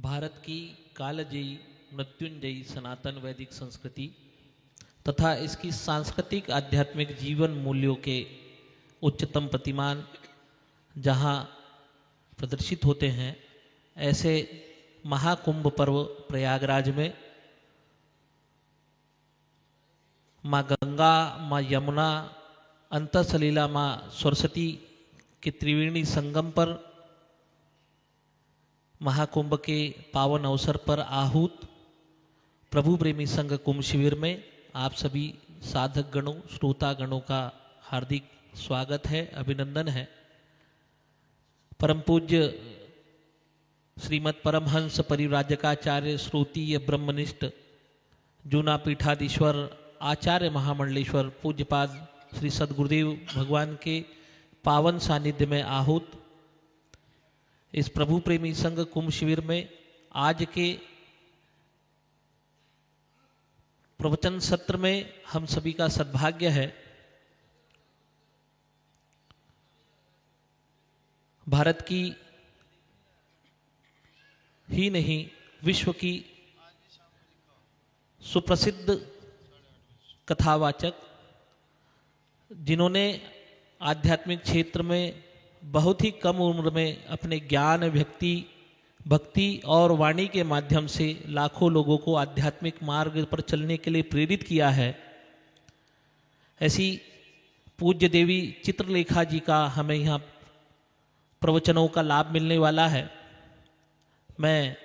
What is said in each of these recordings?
भारत की कालजयी मृत्युंजयी सनातन वैदिक संस्कृति तथा इसकी सांस्कृतिक आध्यात्मिक जीवन मूल्यों के उच्चतम प्रतिमान जहाँ प्रदर्शित होते हैं, ऐसे महाकुंभ पर्व प्रयागराज में माँ गंगा, माँ यमुना, अंतःसलीला माँ सरस्वती के त्रिवेणी संगम पर महाकुंभ के पावन अवसर पर आहूत प्रभु प्रेमी संघ कुंभ शिविर में आप सभी साधक गणों, श्रोता गणों का हार्दिक स्वागत है, अभिनंदन है। परम पूज्य श्रीमद परमहंस परिव्राजकाचार्य श्रोतीय ब्रह्मनिष्ठ जूना पीठाधीश्वर आचार्य महामंडलेश्वर पूज्यपाद श्री सद्गुरुदेव भगवान के पावन सानिध्य में आहूत इस प्रभु प्रेमी संघ कुंभ शिविर में आज के प्रवचन सत्र में हम सभी का सद्भाग्य है। भारत की ही नहीं, विश्व की सुप्रसिद्ध कथावाचक, जिन्होंने आध्यात्मिक क्षेत्र में बहुत ही कम उम्र में अपने ज्ञान, भक्ति और वाणी के माध्यम से लाखों लोगों को आध्यात्मिक मार्ग पर चलने के लिए प्रेरित किया है, ऐसी पूज्य देवी चित्रलेखा जी का हमें यहाँ प्रवचनों का लाभ मिलने वाला है। मैं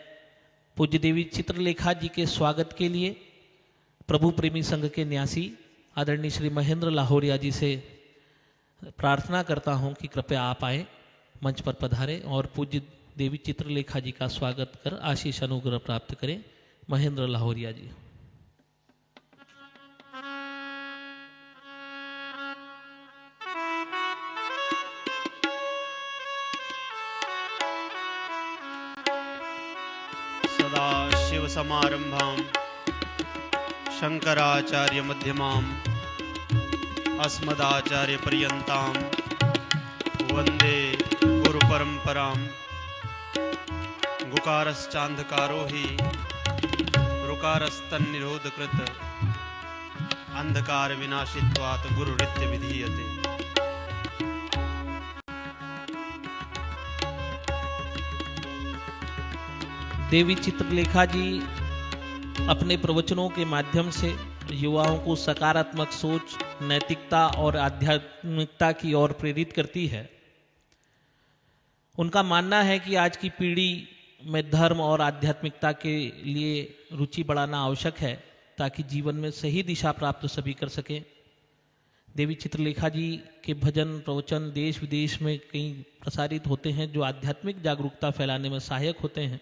पूज्य देवी चित्रलेखा जी के स्वागत के लिए प्रभु प्रेमी संघ के न्यासी आदरणीय श्री महेंद्र लाहोरिया जी से प्रार्थना करता हूं कि कृपया आप आए, मंच पर पधारें और पूज्य देवी चित्रलेखा जी का स्वागत कर आशीष अनुग्रह प्राप्त करें। महेंद्र लाहोरिया जी। सदाशिव समारंभां शंकराचार्य मध्यमाम् अस्मदाचार्य पर्यन्तां वंदे गुरु परंपरां। गुकारश्चान्धकारो हि ऋकारस्तन्निरोधकृत अंधकार विनाशित्वात् गुरुरित्य विधीयते। देवी चित्रलेखा जी अपने प्रवचनों के माध्यम से युवाओं को सकारात्मक सोच, नैतिकता और आध्यात्मिकता की ओर प्रेरित करती है। उनका मानना है कि आज की पीढ़ी में धर्म और आध्यात्मिकता के लिए रुचि बढ़ाना आवश्यक है ताकि जीवन में सही दिशा प्राप्त सभी कर सकें। देवी चित्रलेखा जी के भजन प्रवचन देश विदेश में कई प्रसारित होते हैं जो आध्यात्मिक जागरूकता फैलाने में सहायक होते हैं।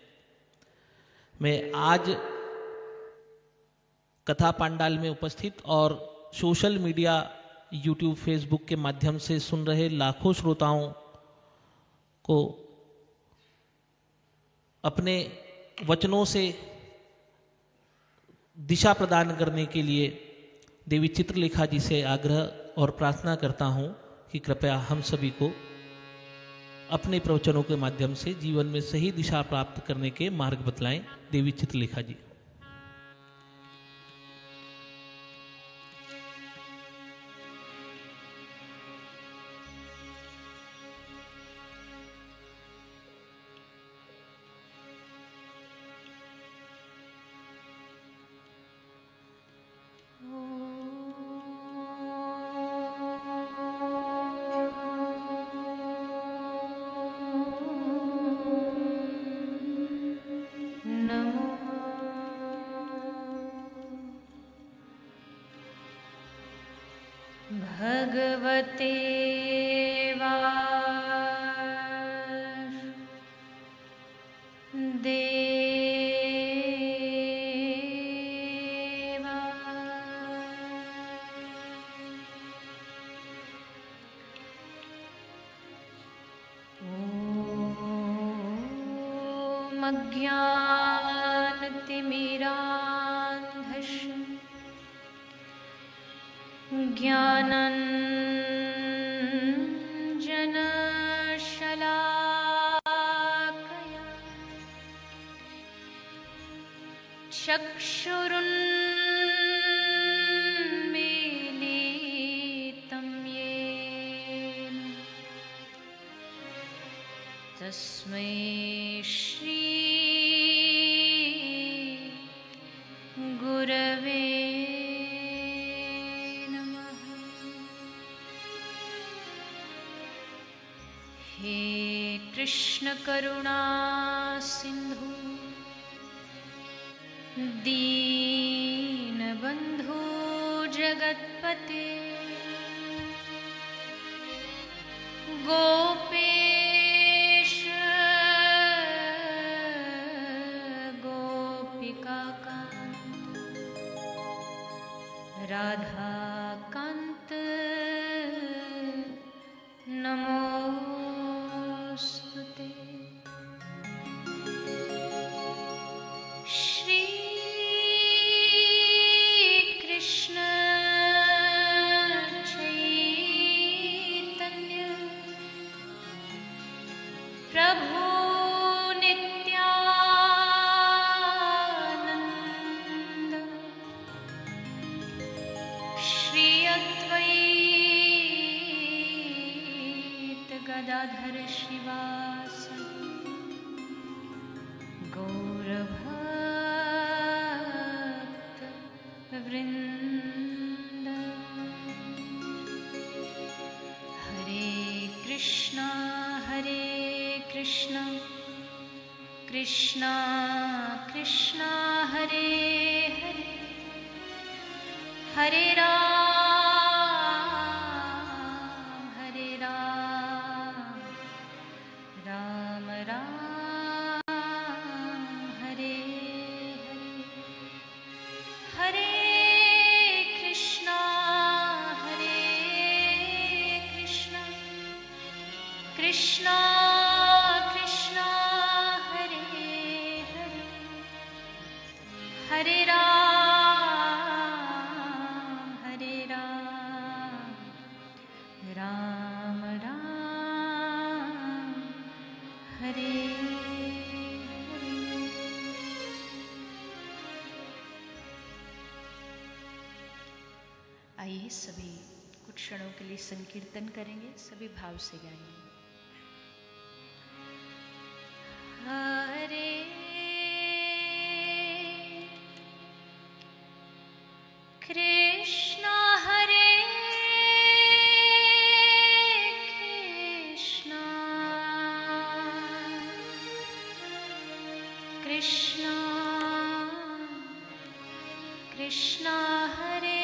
मैं आज कथा पांडाल में उपस्थित और सोशल मीडिया, यूट्यूब, फेसबुक के माध्यम से सुन रहे लाखों श्रोताओं को अपने वचनों से दिशा प्रदान करने के लिए देवी चित्रलेखा जी से आग्रह और प्रार्थना करता हूं कि कृपया हम सभी को अपने प्रवचनों के माध्यम से जीवन में सही दिशा प्राप्त करने के मार्ग बतलाएं। देवी चित्रलेखा जी। भगवते अज्ञानतिमिरान्धस्य ज्ञानञ्जनशलाकया चक्षुरुन्मीलितं येन तस्मै श्री गुरवे नमः। हे कृष्ण करुणा सिंधु दीनबंधु जगत्पते गोपेश गोपिकाकांत राधाकांत नमोस्तुते। श्री कृष्ण चैतन्य प्रभु नित्यानंद श्री अद्वैत गदाधर शिवासादि गौरभक्त वृंद। हरे कृष्णा कृष्णा कृष्णा हरे हरे हरे राम राम राम हरे हरे हरे कृष्णा कृष्णा कृष्णा हरे हरे हरे राम राम राम हरे हरे। आइए सभी कुछ क्षणों के लिए संकीर्तन करेंगे, सभी भाव से गाएंगे। हरे कृष्णा कृष्णा कृष्णा हरे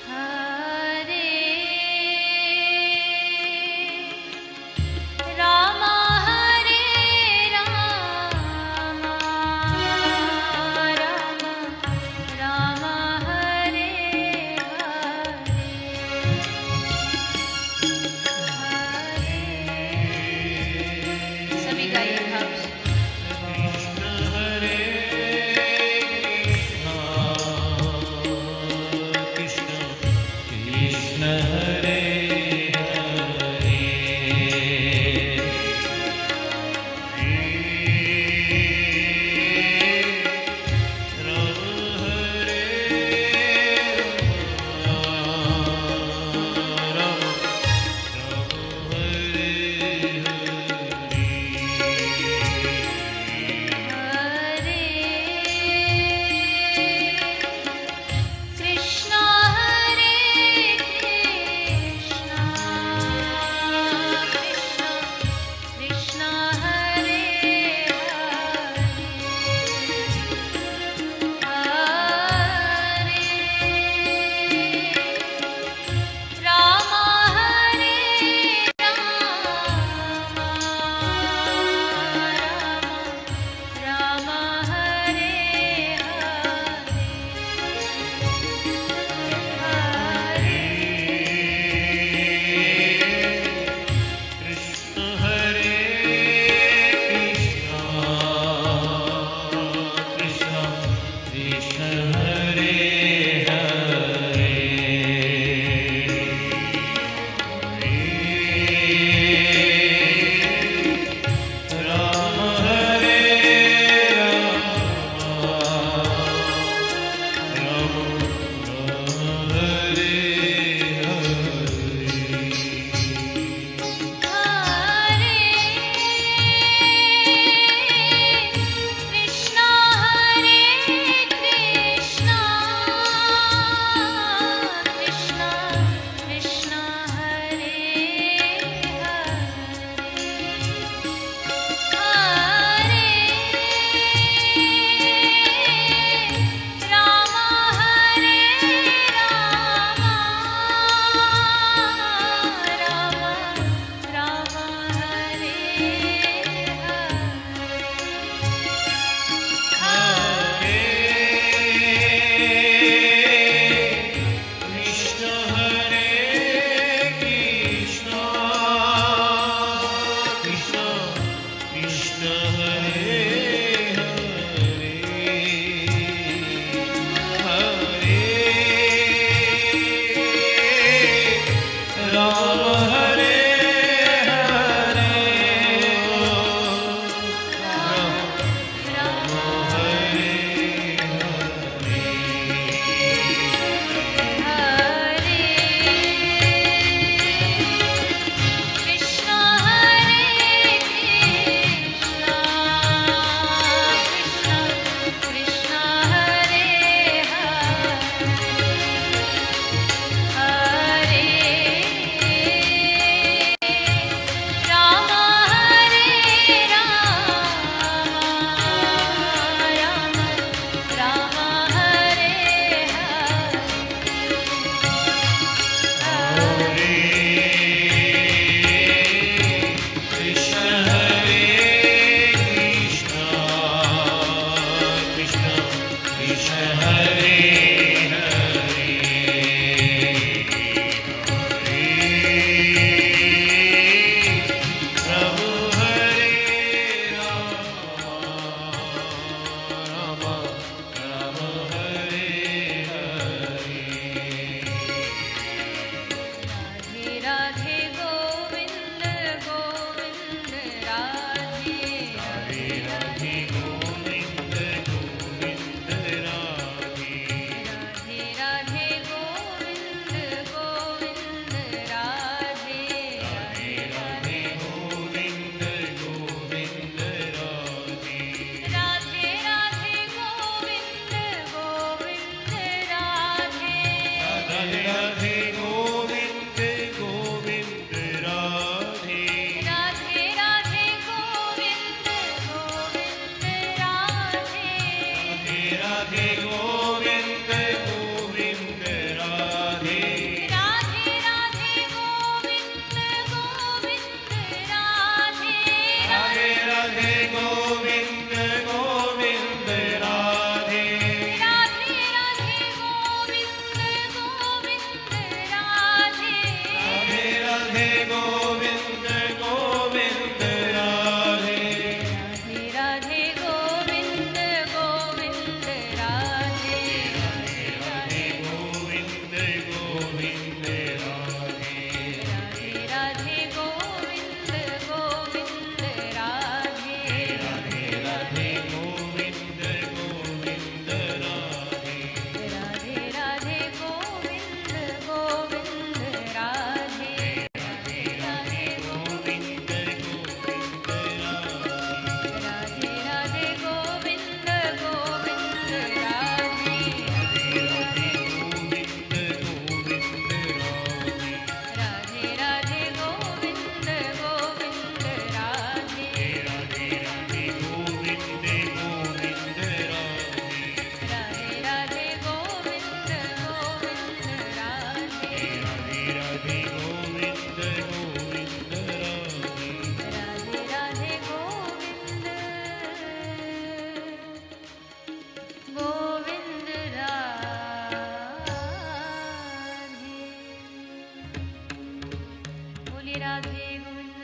हरे राम राम हरे हरे। सभी गाइए भाव से।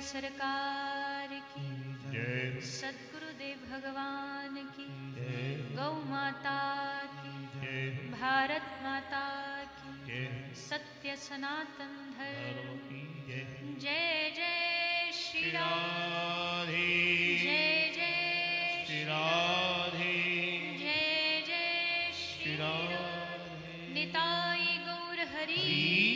सरकार की जय, सद्गुरुदेव भगवान की जय, गौ माता की जय, भारत माता की जय, सत्य सनातन धर्म की जय, जय जय श्री राम, जय जय श्री राधे, जय जय श्री राम, निताई गौर हरि।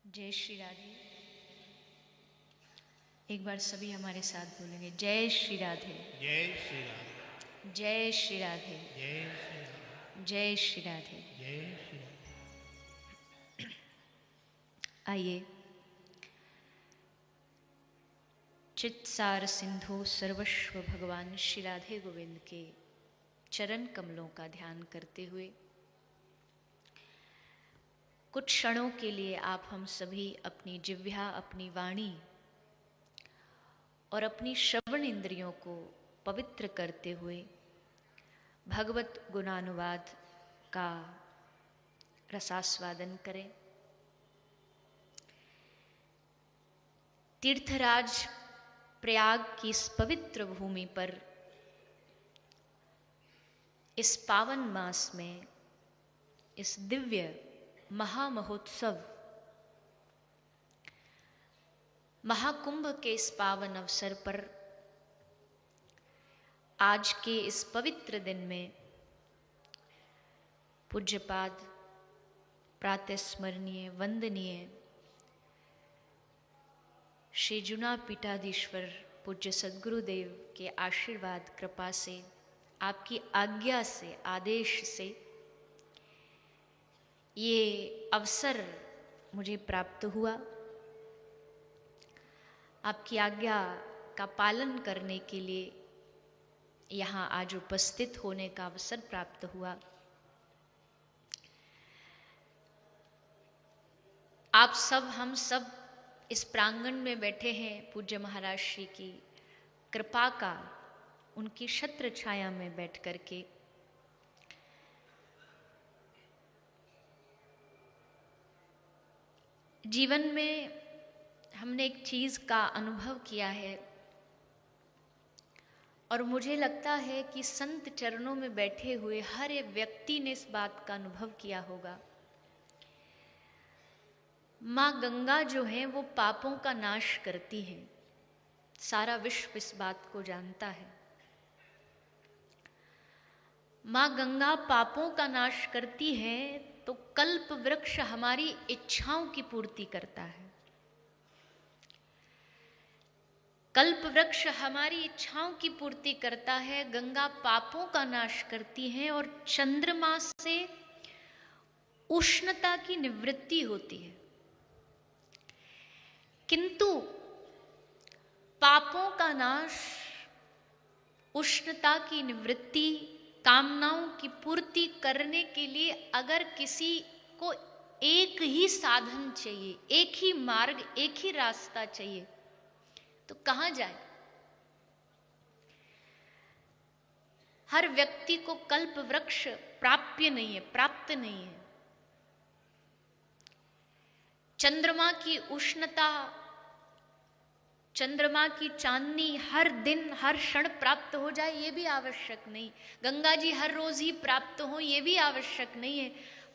जय श्री राधे। एक बार सभी हमारे साथ बोलेंगे, जय श्री राधे, जय श्री राधे, जय श्री राधे, जय श्री राधे, जय श्री राधे। जय श्री राधे। आइए, चित्सार सिंधु सर्वस्व भगवान श्री राधे गोविंद के चरण कमलों का ध्यान करते हुए कुछ क्षणों के लिए आप हम सभी अपनी जिह्वा, अपनी वाणी और अपनी श्रवण इंद्रियों को पवित्र करते हुए भगवत गुणानुवाद का रसास्वादन करें। तीर्थराज प्रयाग की इस पवित्र भूमि पर इस पावन मास में इस दिव्य महामहोत्सव महाकुंभ के इस पावन अवसर पर आज के इस पवित्र दिन में पूज्यपाद प्रातः स्मरणीय वंदनीय श्री जुना पीठाधीश्वर पूज्य सद्गुरुदेव के आशीर्वाद कृपा से, आपकी आज्ञा से, आदेश से ये अवसर मुझे प्राप्त हुआ। आपकी आज्ञा का पालन करने के लिए यहाँ आज उपस्थित होने का अवसर प्राप्त हुआ। आप सब, हम सब इस प्रांगण में बैठे हैं पूज्य महाराज श्री की कृपा का, उनकी छत्र छाया में बैठ करके जीवन में हमने एक चीज का अनुभव किया है और मुझे लगता है कि संत चरणों में बैठे हुए हर एक व्यक्ति ने इस बात का अनुभव किया होगा। माँ गंगा जो है वो पापों का नाश करती है, सारा विश्व इस बात को जानता है। माँ गंगा पापों का नाश करती है तो कल्प वृक्ष हमारी इच्छाओं की पूर्ति करता है। कल्प वृक्ष हमारी इच्छाओं की पूर्ति करता है, गंगा पापों का नाश करती है और चंद्रमा से उष्णता की निवृत्ति होती है। किंतु पापों का नाश, उष्णता की निवृत्ति, कामनाओं की पूर्ति करने के लिए अगर किसी को एक ही साधन चाहिए, एक ही मार्ग, एक ही रास्ता चाहिए, तो कहां जाए? हर व्यक्ति को कल्प वृक्ष प्राप्य नहीं है, प्राप्त नहीं है। चंद्रमा की उष्णता, चंद्रमा की चांदनी हर दिन हर क्षण प्राप्त हो जाए ये भी आवश्यक नहीं। गंगा जी हर रोज ही प्राप्त हो ये भी आवश्यक नहीं है।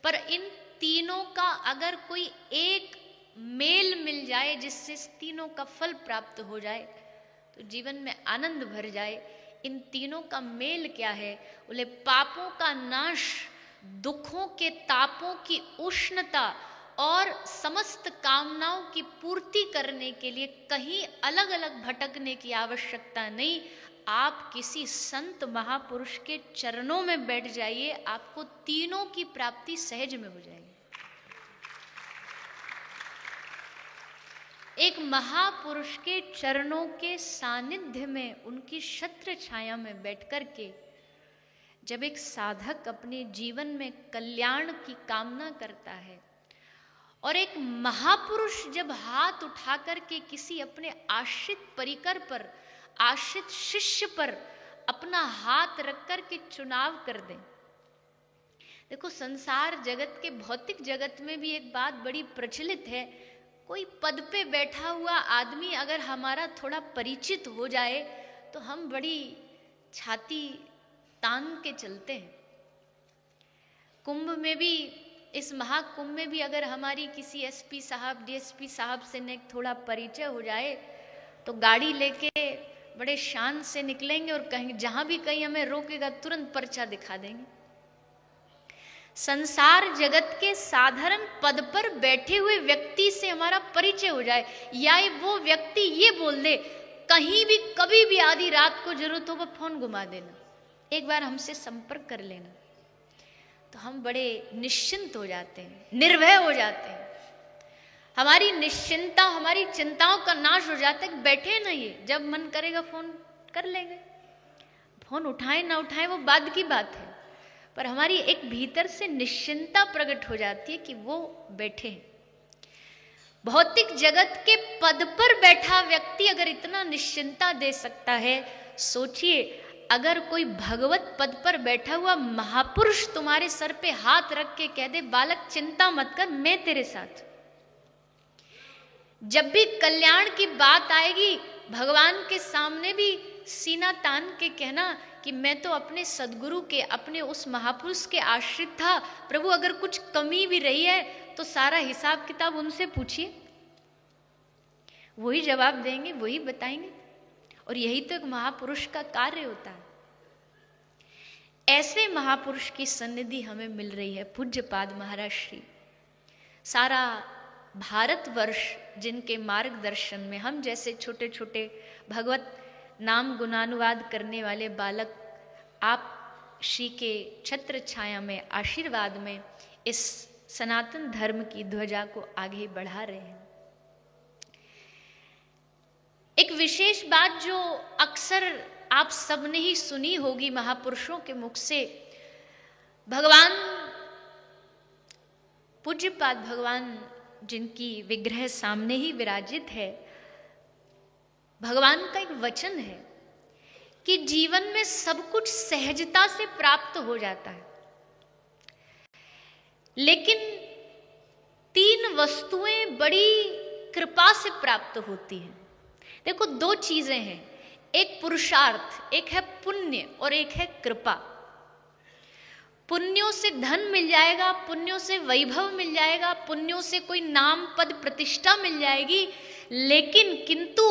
पर इन तीनों का अगर कोई एक मेल मिल जाए जिससे तीनों का फल प्राप्त हो जाए तो जीवन में आनंद भर जाए। इन तीनों का मेल क्या है? बोले पापों का नाश, दुखों के तापों की उष्णता और समस्त कामनाओं की पूर्ति करने के लिए कहीं अलग अलग भटकने की आवश्यकता नहीं। आप किसी संत महापुरुष के चरणों में बैठ जाइए, आपको तीनों की प्राप्ति सहज में हो जाएगी। एक महापुरुष के चरणों के सानिध्य में, उनकी छत्र छाया में बैठकर के जब एक साधक अपने जीवन में कल्याण की कामना करता है और एक महापुरुष जब हाथ उठा करके किसी अपने आश्रित परिकर पर, आश्रित शिष्य पर अपना हाथ रख कर के चुनाव कर दें। देखो, संसार जगत के भौतिक जगत में भी एक बात बड़ी प्रचलित है, कोई पद पे बैठा हुआ आदमी अगर हमारा थोड़ा परिचित हो जाए तो हम बड़ी छाती तान के चलते हैं। कुंभ में भी, इस महाकुंभ में भी अगर हमारी किसी एसपी साहब, डीएसपी साहब से न थोड़ा परिचय हो जाए तो गाड़ी लेके बड़े शान से निकलेंगे और कहेंगे, जहां भी कहीं हमें रोकेगा तुरंत पर्चा दिखा देंगे। संसार जगत के साधारण पद पर बैठे हुए व्यक्ति से हमारा परिचय हो जाए या वो व्यक्ति ये बोल दे, कहीं भी कभी भी आधी रात को जरूरत हो वो फोन घुमा देना, एक बार हमसे संपर्क कर लेना, तो हम बड़े निश्चिंत हो जाते हैं, निर्भय हो जाते हैं। हमारी निश्चिंता, हमारी चिंताओं का नाश हो जाता है। बैठे नहीं है, जब मन करेगा फोन कर लेंगे। फोन उठाएं ना उठाएं वो बाद की बात है, पर हमारी एक भीतर से निश्चिंता प्रकट हो जाती है कि वो बैठे हैं। भौतिक जगत के पद पर बैठा व्यक्ति अगर इतना निश्चिंता दे सकता है, सोचिए अगर कोई भगवत पद पर बैठा हुआ महापुरुष तुम्हारे सर पे हाथ रख के कह दे बालक चिंता मत कर, मैं तेरे साथ। जब भी कल्याण की बात आएगी भगवान के सामने भी सीना तान के कहना कि मैं तो अपने सदगुरु के, अपने उस महापुरुष के आश्रित था, प्रभु अगर कुछ कमी भी रही है तो सारा हिसाब किताब उनसे पूछिए, वही जवाब देंगे, वही बताएंगे। और यही तो एक महापुरुष का कार्य होता है। ऐसे महापुरुष की सन्निधि हमें मिल रही है, पूज्यपाद महाराज श्री। सारा भारतवर्ष जिनके मार्गदर्शन में हम जैसे छोटे छोटे भगवत नाम गुणानुवाद करने वाले बालक आप श्री के छत्र छाया में, आशीर्वाद में इस सनातन धर्म की ध्वजा को आगे बढ़ा रहे हैं। एक विशेष बात जो अक्सर आप सबने ही सुनी होगी महापुरुषों के मुख से, भगवान पूज्यपाद भगवान जिनकी विग्रह सामने ही विराजित है, भगवान का एक वचन है कि जीवन में सब कुछ सहजता से प्राप्त हो जाता है, लेकिन 3 वस्तुएं बड़ी कृपा से प्राप्त होती हैं। देखो 2 चीजें हैं, एक पुरुषार्थ, एक है पुण्य और एक है कृपा। पुण्यों से धन मिल जाएगा, पुण्यों से वैभव मिल जाएगा, पुण्यों से कोई नाम पद प्रतिष्ठा मिल जाएगी, लेकिन किंतु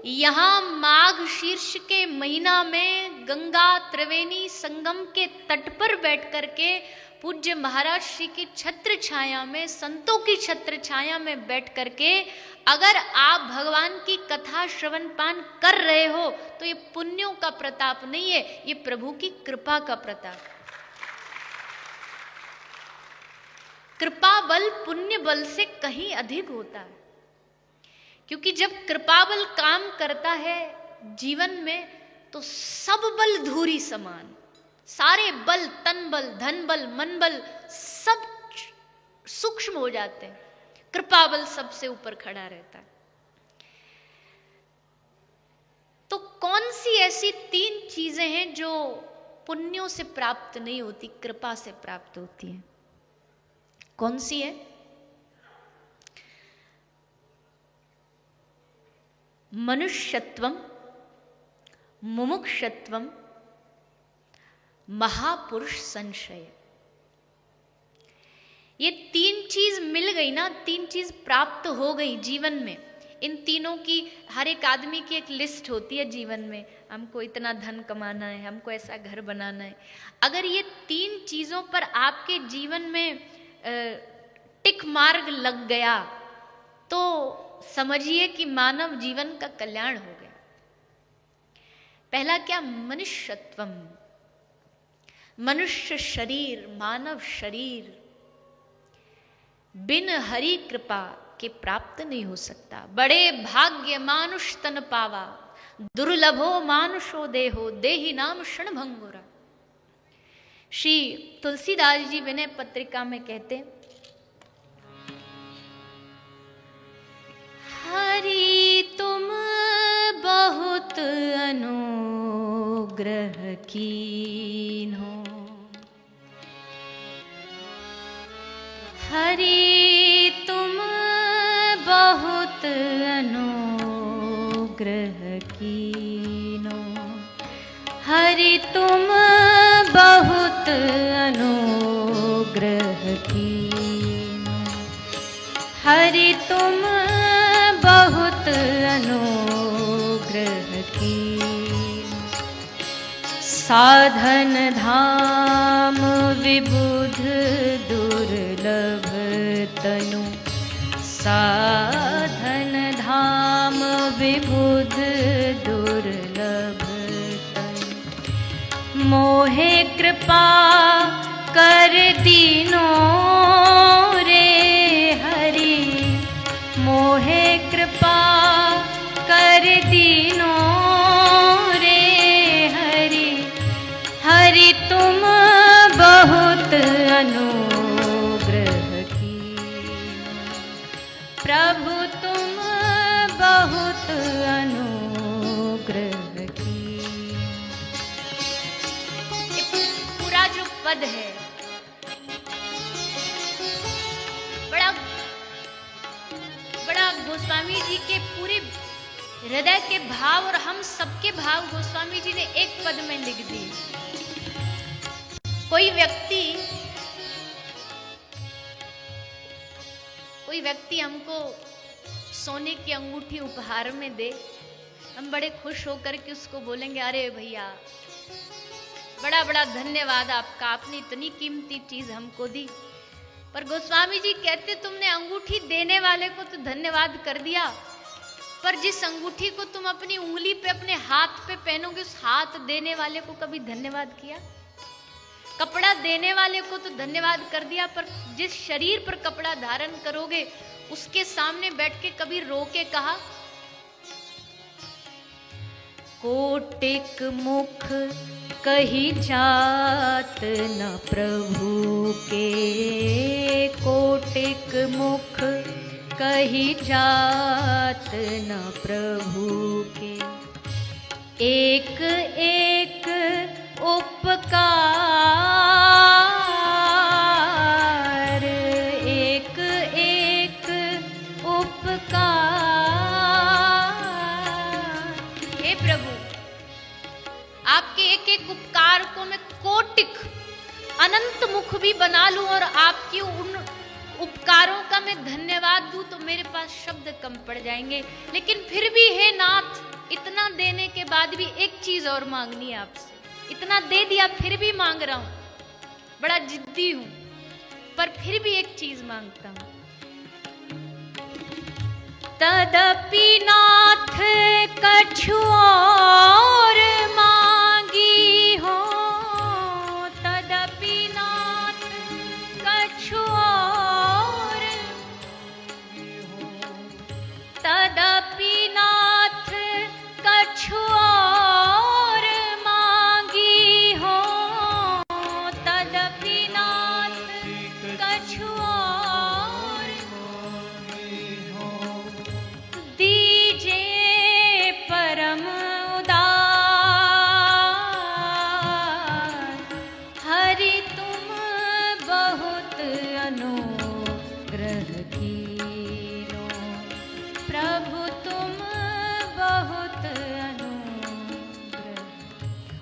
यहाँ माघ शीर्ष के महीना में गंगा त्रिवेणी संगम के तट पर बैठ करके पूज्य महाराज श्री की छत्र छाया में, संतों की छत्र छाया में बैठ करके अगर आप भगवान की कथा श्रवण पान कर रहे हो तो ये पुण्यों का प्रताप नहीं है, ये प्रभु की कृपा का प्रताप। कृपा बल पुण्य बल से कहीं अधिक होता है, क्योंकि जब कृपा बल काम करता है जीवन में तो सब बल धूरी समान, सारे बल, तन बल, धन बल, मन बल सब सूक्ष्म हो जाते हैं, कृपा बल सबसे ऊपर खड़ा रहता है। तो कौन सी ऐसी 3 चीजें हैं जो पुण्यों से प्राप्त नहीं होती, कृपा से प्राप्त होती हैं? कौन सी है? मनुष्यत्वम, मुमुक्षत्वम, महापुरुष संशय। ये 3 चीज मिल गई ना, 3 चीज प्राप्त हो गई जीवन में। इन तीनों की हर एक आदमी की एक लिस्ट होती है जीवन में, हमको इतना धन कमाना है, हमको ऐसा घर बनाना है। अगर ये 3 चीजों पर आपके जीवन में टिक मार्ग लग गया तो समझिए कि मानव जीवन का कल्याण हो गया। पहला क्या? मनुष्यत्वम, मनुष्य शरीर, मानव शरीर बिन हरि कृपा के प्राप्त नहीं हो सकता। बड़े भाग्य मानुष तन पावा, दुर्लभो मानुषो देहो, देहि नाम क्षण भंगुरा। श्री तुलसीदास जी विनय पत्रिका में कहते, हरि तुम बहुत अनुग्रह कीन्हो, हरि तुम बहुत अनुग्रह कीन्हो, हरि तुम बहुत अनुग्रह कीन्हो, हरि तुम बहुत अनुग्रह कीन्हो, साधन धाम विबुध दुर्लभ तनु, साधन धाम विबुध दुर्लभ तनु, मोहे कृपा कर दीनो रे हरि, मोहे कृपा कर दीनो रे हरि, हरि तुम बहुत अनुग्रह कीन्हो, प्रभु तुम बहुत अनुग्रह कीन्हो। पद है। बड़ा बड़ा गोस्वामी जी के पूरे हृदय के भाव और हम सबके भाव गोस्वामी जी ने एक पद में लिख दिए। कोई व्यक्ति हमको सोने की अंगूठी उपहार में दे, हम बड़े खुश होकर के उसको बोलेंगे, अरे भैया बड़ा बड़ा धन्यवाद आपका, आपने इतनी कीमती चीज हमको दी। पर गोस्वामी जी कहते, तुमने अंगूठी देने वाले को तो धन्यवाद कर दिया, पर जिस अंगूठी को तुम अपनी उंगली पे अपने हाथ पे पहनोगे, उस हाथ देने वाले को कभी धन्यवाद किया? कपड़ा देने वाले को तो धन्यवाद कर दिया, पर जिस शरीर पर कपड़ा धारण करोगे उसके सामने बैठ के कभी रो के कहा? कोटिक मुख कही जात न प्रभु के, कोटिक मुख कही जात न प्रभु के, एक एक उपकार, एक एक उपकार। हे प्रभु, आपके एक एक उपकार को मैं कोटिक अनंत मुख भी बना लूं और आपकी उन उपकारों का मैं धन्यवाद दूं तो मेरे पास शब्द कम पड़ जाएंगे। लेकिन फिर भी हे नाथ, इतना देने के बाद भी एक चीज और मांगनी है आपसे। इतना दे दिया फिर भी मांग रहा हूं, बड़ा जिद्दी हूं, पर फिर भी एक चीज मांगता हूं। तदपि नाथ कछु और मांगी हो, तदपि नाथ कछु और, तदपि नाथ कछु और मांगी हो, तदपि नाथ कछु और दीजे परम उदार, हरि तुम बहुत अनुग्रह कीनो, प्रभु तुम बहुत अनुग्रह।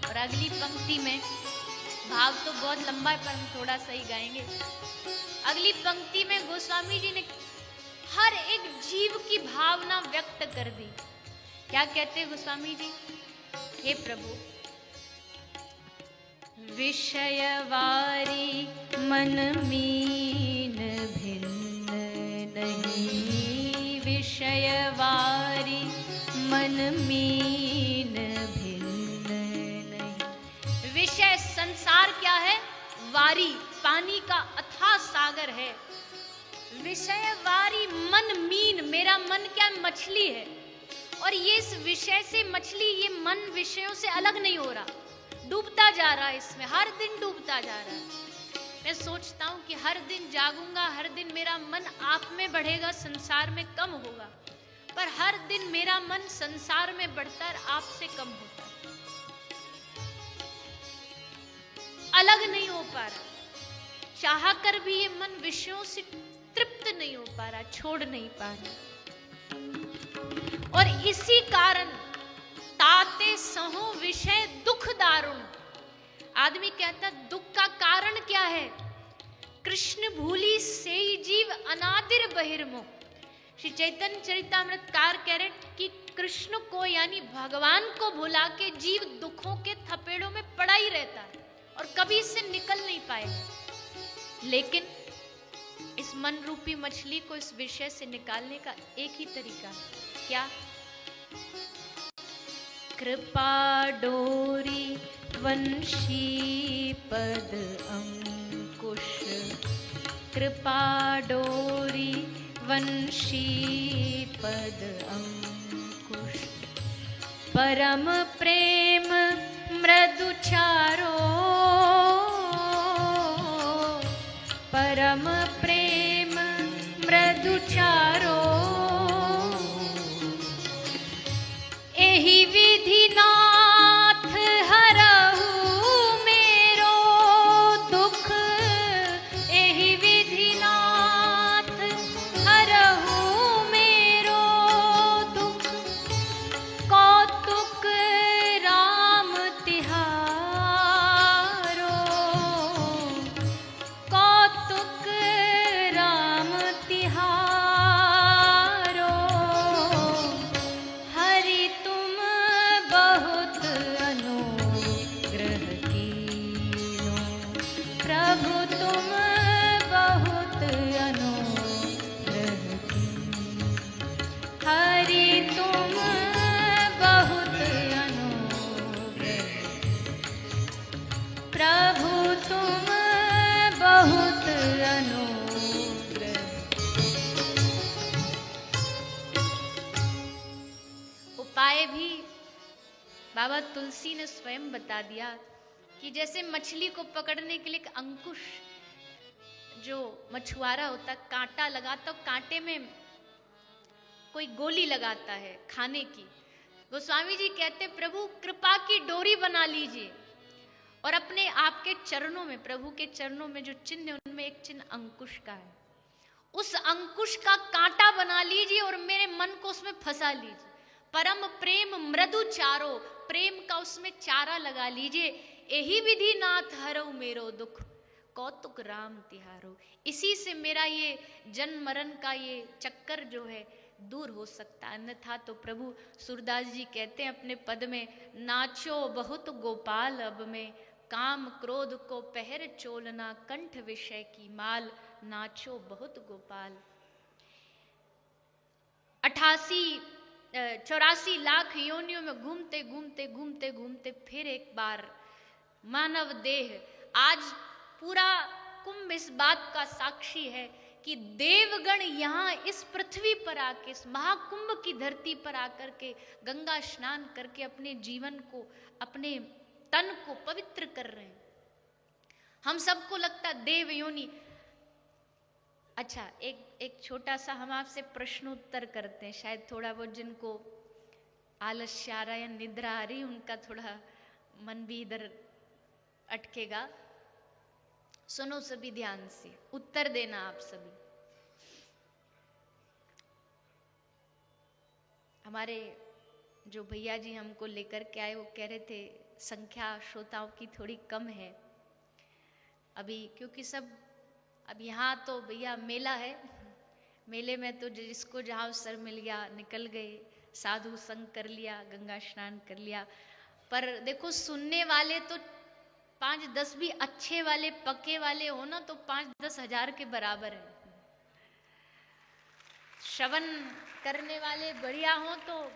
और अगली पंक्ति में भाव तो बहुत लंबा है, पर हम थोड़ा सा ही गाएंगे। अगली पंक्ति में गोस्वामी जी ने हर एक जीव की भावना व्यक्त कर दी। क्या कहते हैं गोस्वामी जी? हे प्रभु, विषयवारी मन मीन भिन्न नहीं, विषयवारी मन मीन भिन्न नहीं। विषय संसार क्या है? वारी, पानी का अथाह सागर है। विषयवारी मन मीन, मेरा मन क्या मछली है, और ये इस विषय से मछली, ये मन विषयों से अलग नहीं हो रहा, डूबता जा रहा है इसमें, हर दिन डूबता जा रहा है। मैं सोचता हूँ कि हर दिन जागूंगा, हर दिन मेरा मन आप में बढ़ेगा, संसार में कम होगा, पर हर दिन मेरा मन संसार में बढ़ता है, आपसे कम होता है, अलग नहीं हो पा रहा। चाह कर भी ये मन विषयों से तृप्त नहीं हो पा रहा, छोड़ नहीं पा रहा। और इसी कारण ताते सहो विषय दुख दारुण। आदमी कहता दुख का कारण क्या है? कृष्ण भूली सेई जीव अनादिर बहिर्मुख। श्री चैतन्य चरितामृतकार कह रहे कि कृष्ण को यानी भगवान को भुला के जीव दुखों के थपेड़ों में पड़ा ही रहता है और कभी इससे निकल नहीं पाएगा। लेकिन इस मन रूपी मछली को इस विषय से निकालने का एक ही तरीका है। क्या? कृपा डोरी वंशी पद अंकुश, कृपा डोरी वंशी पद अंकुश, परम प्रेम मृदु चारो, परम प्रेम मृदु चारो, एहि विधि नाथ हरहु मेरो बाबा तुलसी ने स्वयं बता दिया कि जैसे मछली को पकड़ने के लिए एक अंकुश, जो मछुआरा होता है कांटा लगाता, कांटे में कोई गोली लगाता है खाने की। गोस्वामी जी कहते प्रभु कृपा की डोरी बना लीजिए और अपने आपके चरणों में, प्रभु के चरणों में जो चिन्ह है उनमें एक चिन्ह अंकुश का है, उस अंकुश का कांटा बना लीजिए और मेरे मन को उसमें फंसा लीजिए। परम प्रेम मृदु चारो, प्रेम का उसमें चारा लगा लीजिए। यही विधि नाथ हरौ मेरो दुख, कौतुक राम तिहारो। इसी से मेरा ये जन्म मरण का ये चक्कर जो है दूर हो सकता है, अन्यथा तो प्रभु सूरदास जी कहते हैं अपने पद में, नाचो बहुत गोपाल अब में, काम क्रोध को पहर चोलना, कंठ विषय की माल, नाचो बहुत गोपाल। 84 लाख योनियों में घूमते घूमते घूमते घूमते फिर एक बार मानव देह, आज पूरा कुंभ इस बात का साक्षी है कि देवगण यहाँ इस पृथ्वी पर आके, इस महाकुंभ की धरती पर आकर के गंगा स्नान करके अपने जीवन को, अपने तन को पवित्र कर रहे हैं। हम सबको लगता देव योनि। अच्छा, एक छोटा सा हम आपसे प्रश्नोत्तर करते हैं, शायद थोड़ा बहुत जिनको आलस्य आ रहा है या निद्रा आ रही, उनका थोड़ा मन भी इधर अटकेगा। सुनो सभी ध्यान से, उत्तर देना आप सभी। हमारे जो भैया जी हमको लेकर के आए, वो कह रहे थे संख्या श्रोताओं की थोड़ी कम है अभी, क्योंकि सब अब यहाँ तो भैया मेला है, मेले में तो जिसको जहाँ अवसर मिल गया निकल गए, साधु संग कर लिया, गंगा स्नान कर लिया। पर देखो सुनने वाले तो 5-10 भी अच्छे वाले पक्के वाले हो ना, तो 5-10 हजार के बराबर है। श्रवण करने वाले बढ़िया हो तो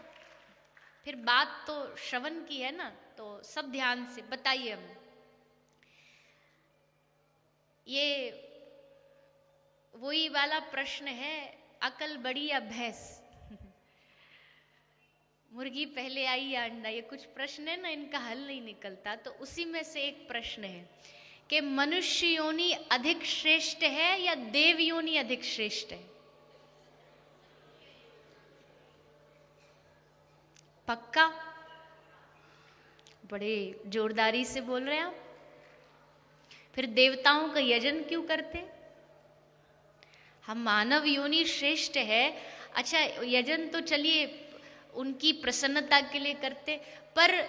फिर बात तो श्रवण की है ना। तो सब ध्यान से बताइए। हम ये वही वाला प्रश्न है, अकल बड़ी या भैंस, मुर्गी पहले आई या अंडा, ये कुछ प्रश्न है ना, इनका हल नहीं निकलता। तो उसी में से एक प्रश्न है कि मनुष्य योनि अधिक श्रेष्ठ है या देव योनि अधिक श्रेष्ठ है? पक्का? बड़े जोरदारी से बोल रहे हैं आप। फिर देवताओं का यजन क्यों करते? हम मानव योनि श्रेष्ठ है, अच्छा यजन तो चलिए उनकी प्रसन्नता के लिए करते, पर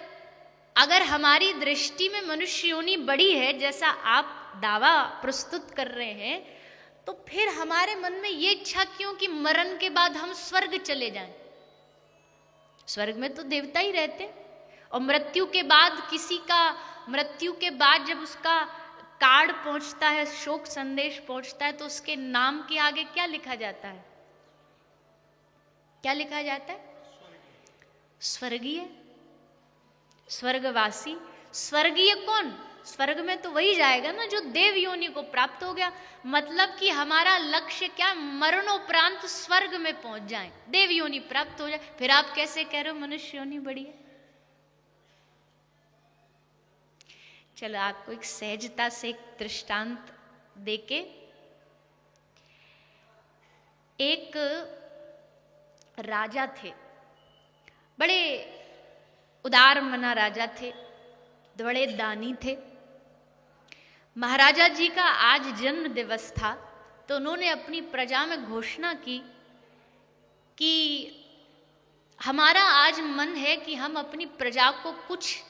अगर हमारी दृष्टि में मनुष्य योनि बड़ी है जैसा आप दावा प्रस्तुत कर रहे हैं, तो फिर हमारे मन में ये इच्छा क्यों कि मरण के बाद हम स्वर्ग चले जाएं? स्वर्ग में तो देवता ही रहते, और मृत्यु के बाद किसी का, मृत्यु के बाद जब उसका कार्ड पहुंचता है, शोक संदेश पहुंचता है, तो उसके नाम के आगे क्या लिखा जाता है? क्या लिखा जाता है? स्वर्गीय, स्वर्गवासी। स्वर्गीय कौन? स्वर्ग में तो वही जाएगा ना जो देव योनि को प्राप्त हो गया। मतलब कि हमारा लक्ष्य क्या? मरणोपरांत स्वर्ग में पहुंच जाए, देव योनि प्राप्त हो जाए। फिर आप कैसे कह रहे हो मनुष्य योनि बड़ी है? चलो आपको एक सहजता से एक दृष्टांत देके, एक राजा थे, बड़े उदार मना राजा थे, बड़े दानी थे। महाराजा जी का आज जन्म दिवस था, तो उन्होंने अपनी प्रजा में घोषणा की कि हमारा आज मन है कि हम अपनी प्रजा को कुछ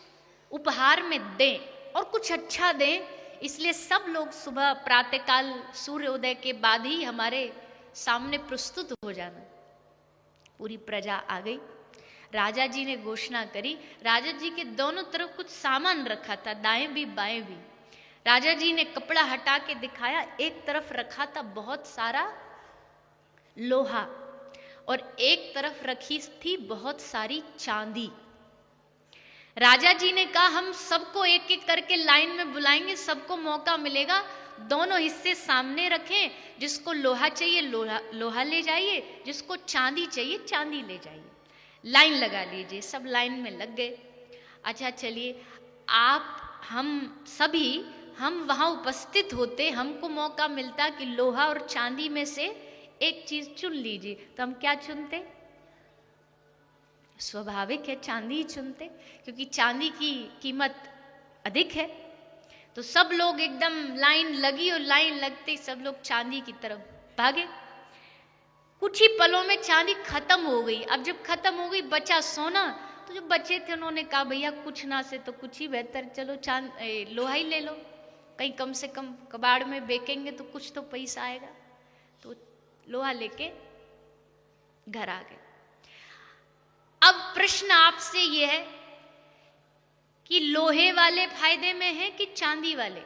उपहार में दें और कुछ अच्छा दें, इसलिए सब लोग सुबह प्रातःकाल सूर्योदय के बाद ही हमारे सामने प्रस्तुत हो जाना। पूरी प्रजा आ गई। राजा जी ने घोषणा करी। राजा जी के दोनों तरफ कुछ सामान रखा था, दाएं भी बाएं भी। राजा जी ने कपड़ा हटा के दिखाया, एक तरफ रखा था बहुत सारा लोहा और एक तरफ रखी थी बहुत सारी चांदी। राजा जी ने कहा हम सबको एक एक करके लाइन में बुलाएंगे, सबको मौका मिलेगा, दोनों हिस्से सामने रखें, जिसको लोहा चाहिए लोहा ले जाइए, जिसको चांदी चाहिए चांदी ले जाइए, लाइन लगा लीजिए। सब लाइन में लग गए। अच्छा चलिए, हम वहां उपस्थित होते, हमको मौका मिलता कि लोहा और चांदी में से एक चीज चुन लीजिए, तो हम क्या चुनते? स्वाभाविक है चांदी ही चुनते, क्योंकि चांदी की कीमत अधिक है। तो सब लोग एकदम लाइन लगी, और लाइन लगते ही सब लोग चांदी की तरफ भागे। कुछ ही पलों में चांदी खत्म हो गई। अब जब खत्म हो गई, बचा सोना, तो जो बचे थे उन्होंने कहा भैया कुछ ना से तो कुछ ही बेहतर, चलो लोहा ही ले लो, कहीं कम से कम कबाड़ में बेचेंगे तो कुछ तो पैसा आएगा। तो लोहा लेके घर आ गए। अब प्रश्न आपसे यह है कि लोहे वाले फायदे में हैं कि चांदी वाले?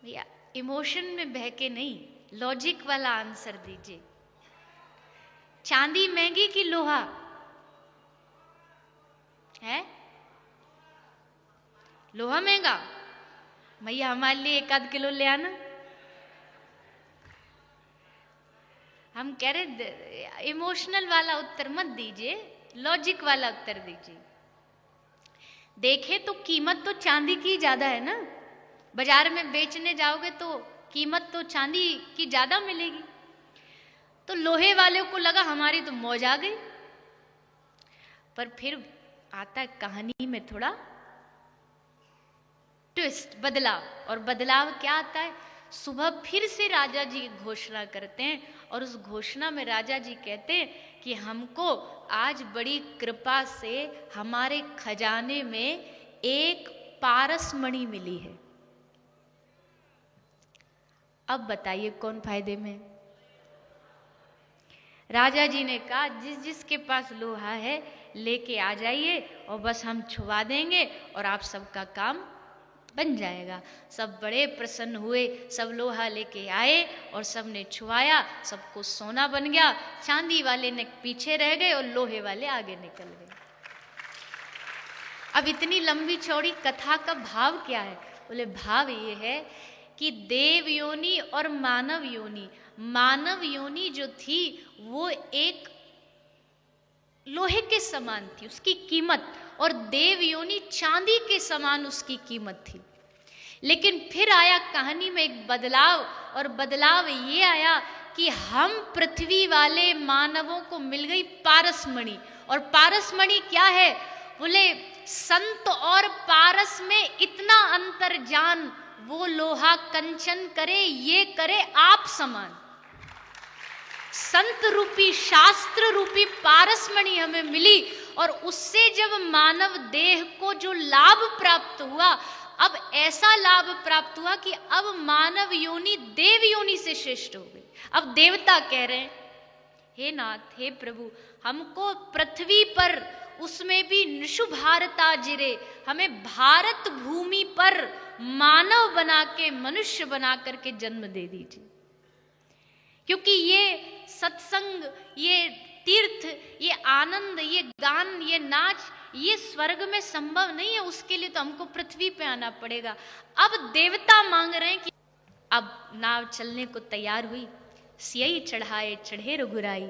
भैया इमोशन में बहके नहीं, लॉजिक वाला आंसर दीजिए। चांदी महंगी कि लोहा है? लोहा महंगा? भैया हमारे लिए 1-8 किलो ले आना। हम कह रहे इमोशनल वाला उत्तर मत दीजिए, लॉजिक वाला उत्तर दीजिए। देखें तो कीमत तो चांदी की ज्यादा है ना। बाजार में बेचने जाओगे तो कीमत तो चांदी की ज्यादा मिलेगी। तो लोहे वाले को लगा हमारी तो मौज आ गई। पर फिर आता है कहानी में थोड़ा ट्विस्ट, बदलाव। और बदलाव क्या आता है? सुबह फिर से राजा जी घोषणा करते हैं, और उस घोषणा में राजा जी कहते हैं कि हमको आज बड़ी कृपा से हमारे खजाने में एक पारस मणि मिली है। अब बताइए कौन फायदे में? राजा जी ने कहा जिस जिसके पास लोहा है लेके आ जाइए, और बस हम छुआ देंगे और आप सबका काम बन जाएगा। सब बड़े प्रसन्न हुए, सब लोहा लेके आए और सब ने छुआया, सबको सोना बन गया। चांदी वाले ने पीछे रह गए और लोहे वाले आगे निकल गए। अब इतनी लंबी चौड़ी कथा का भाव क्या है? बोले भाव ये है कि देव योनि और मानव योनि, मानव योनि जो थी वो एक लोहे के समान थी उसकी कीमत, और देव योनि चांदी के समान उसकी कीमत थी। लेकिन फिर आया कहानी में एक बदलाव, और बदलाव ये आया कि हम पृथ्वी वाले मानवों को मिल गई पारसमणि। और पारसमणि क्या है? बोले संत और पारस में इतना अंतर जान, वो लोहा कंचन करे ये करे आप समान। संत रूपी शास्त्र रूपी पारसमणि हमें मिली, और उससे जब मानव देह को जो लाभ प्राप्त हुआ, अब ऐसा लाभ प्राप्त हुआ कि अब मानव योनि देव योनि से श्रेष्ठ हो गई। अब देवता कह रहे हैं हे नाथ, हे प्रभु, हमको पृथ्वी पर, उसमें भी निशु भारता जिरे, हमें भारत भूमि पर मानव बना के, मनुष्य बना करके जन्म दे दीजिए। क्योंकि ये सत्संग, ये तीर्थ, ये आनंद, ये गान, ये नाच, ये स्वर्ग में संभव नहीं है। उसके लिए तो हमको पृथ्वी पे आना पड़ेगा। अब देवता मांग रहे हैं कि अब नाव चलने को तैयार हुई। सियई चढ़ाए चढ़े रघुराई,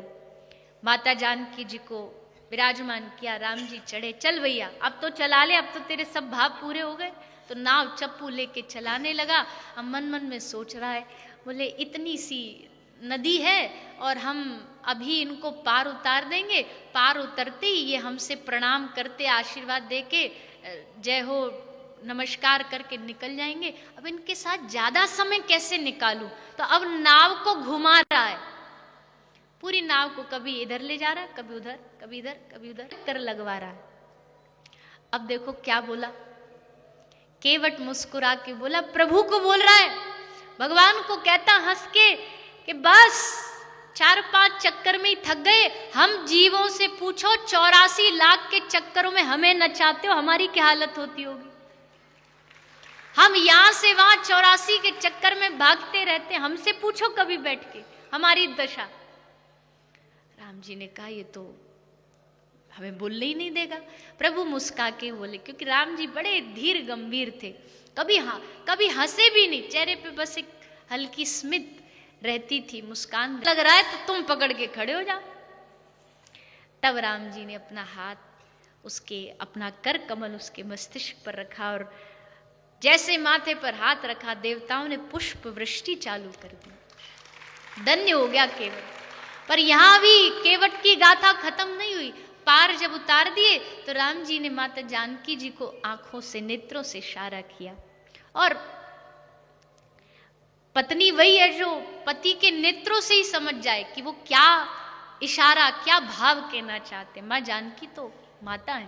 माता जानकी जी को विराजमान किया, राम जी चढ़े। चल भैया अब तो चला ले, अब तो तेरे सब भाव पूरे हो गए। तो नाव चप्पू लेके चलाने लगा। अब मन मन में सोच रहा है, बोले इतनी सी नदी है और हम अभी इनको पार उतार देंगे, पार उतरते ही ये हमसे प्रणाम करते, आशीर्वाद देके जय हो नमस्कार करके निकल जाएंगे। अब इनके साथ ज्यादा समय कैसे निकालूं? तो अब नाव को घुमा रहा है, पूरी नाव को कभी इधर ले जा रहा है, कभी उधर, कभी इधर, कभी उधर कर लगवा रहा है। अब देखो क्या बोला, केवट मुस्कुरा के बोला, प्रभु को बोल रहा है, भगवान को कहता हंस के कि बस 4-5 चक्कर में ही थक गए, हम जीवों से पूछो 84 लाख के चक्करों में हमें नचाते हो, हमारी क्या हालत होती होगी। हम यहां से वहां 84 के चक्कर में भागते रहते, हमसे पूछो कभी बैठ के हमारी दशा। राम जी ने कहा ये तो हमें बोलने ही नहीं देगा। प्रभु मुस्का के बोले, क्योंकि राम जी बड़े धीर गंभीर थे, कभी हंसे भी नहीं, चेहरे पे बस एक हल्की स्मित रहती थी, मुस्कान। लग रहा है तो तुम पकड़ के खड़े हो जाओ। तब राम जी ने अपना हाथ उसके, अपना कर कमल उसके मस्तिष्क पर रखा और जैसे माथे पर हाथ रखा देवताओं ने पुष्प वृष्टि चालू कर दी। धन्य हो गया केवट। पर यहां भी केवट की गाथा खत्म नहीं हुई। पार जब उतार दिए तो राम जी ने माता जानकी जी को आंखों से, नेत्रों से इशारा किया। और पत्नी वही है जो पति के नेत्रों से ही समझ जाए कि वो क्या इशारा, क्या भाव कहना चाहते। मां जानकी तो माता है,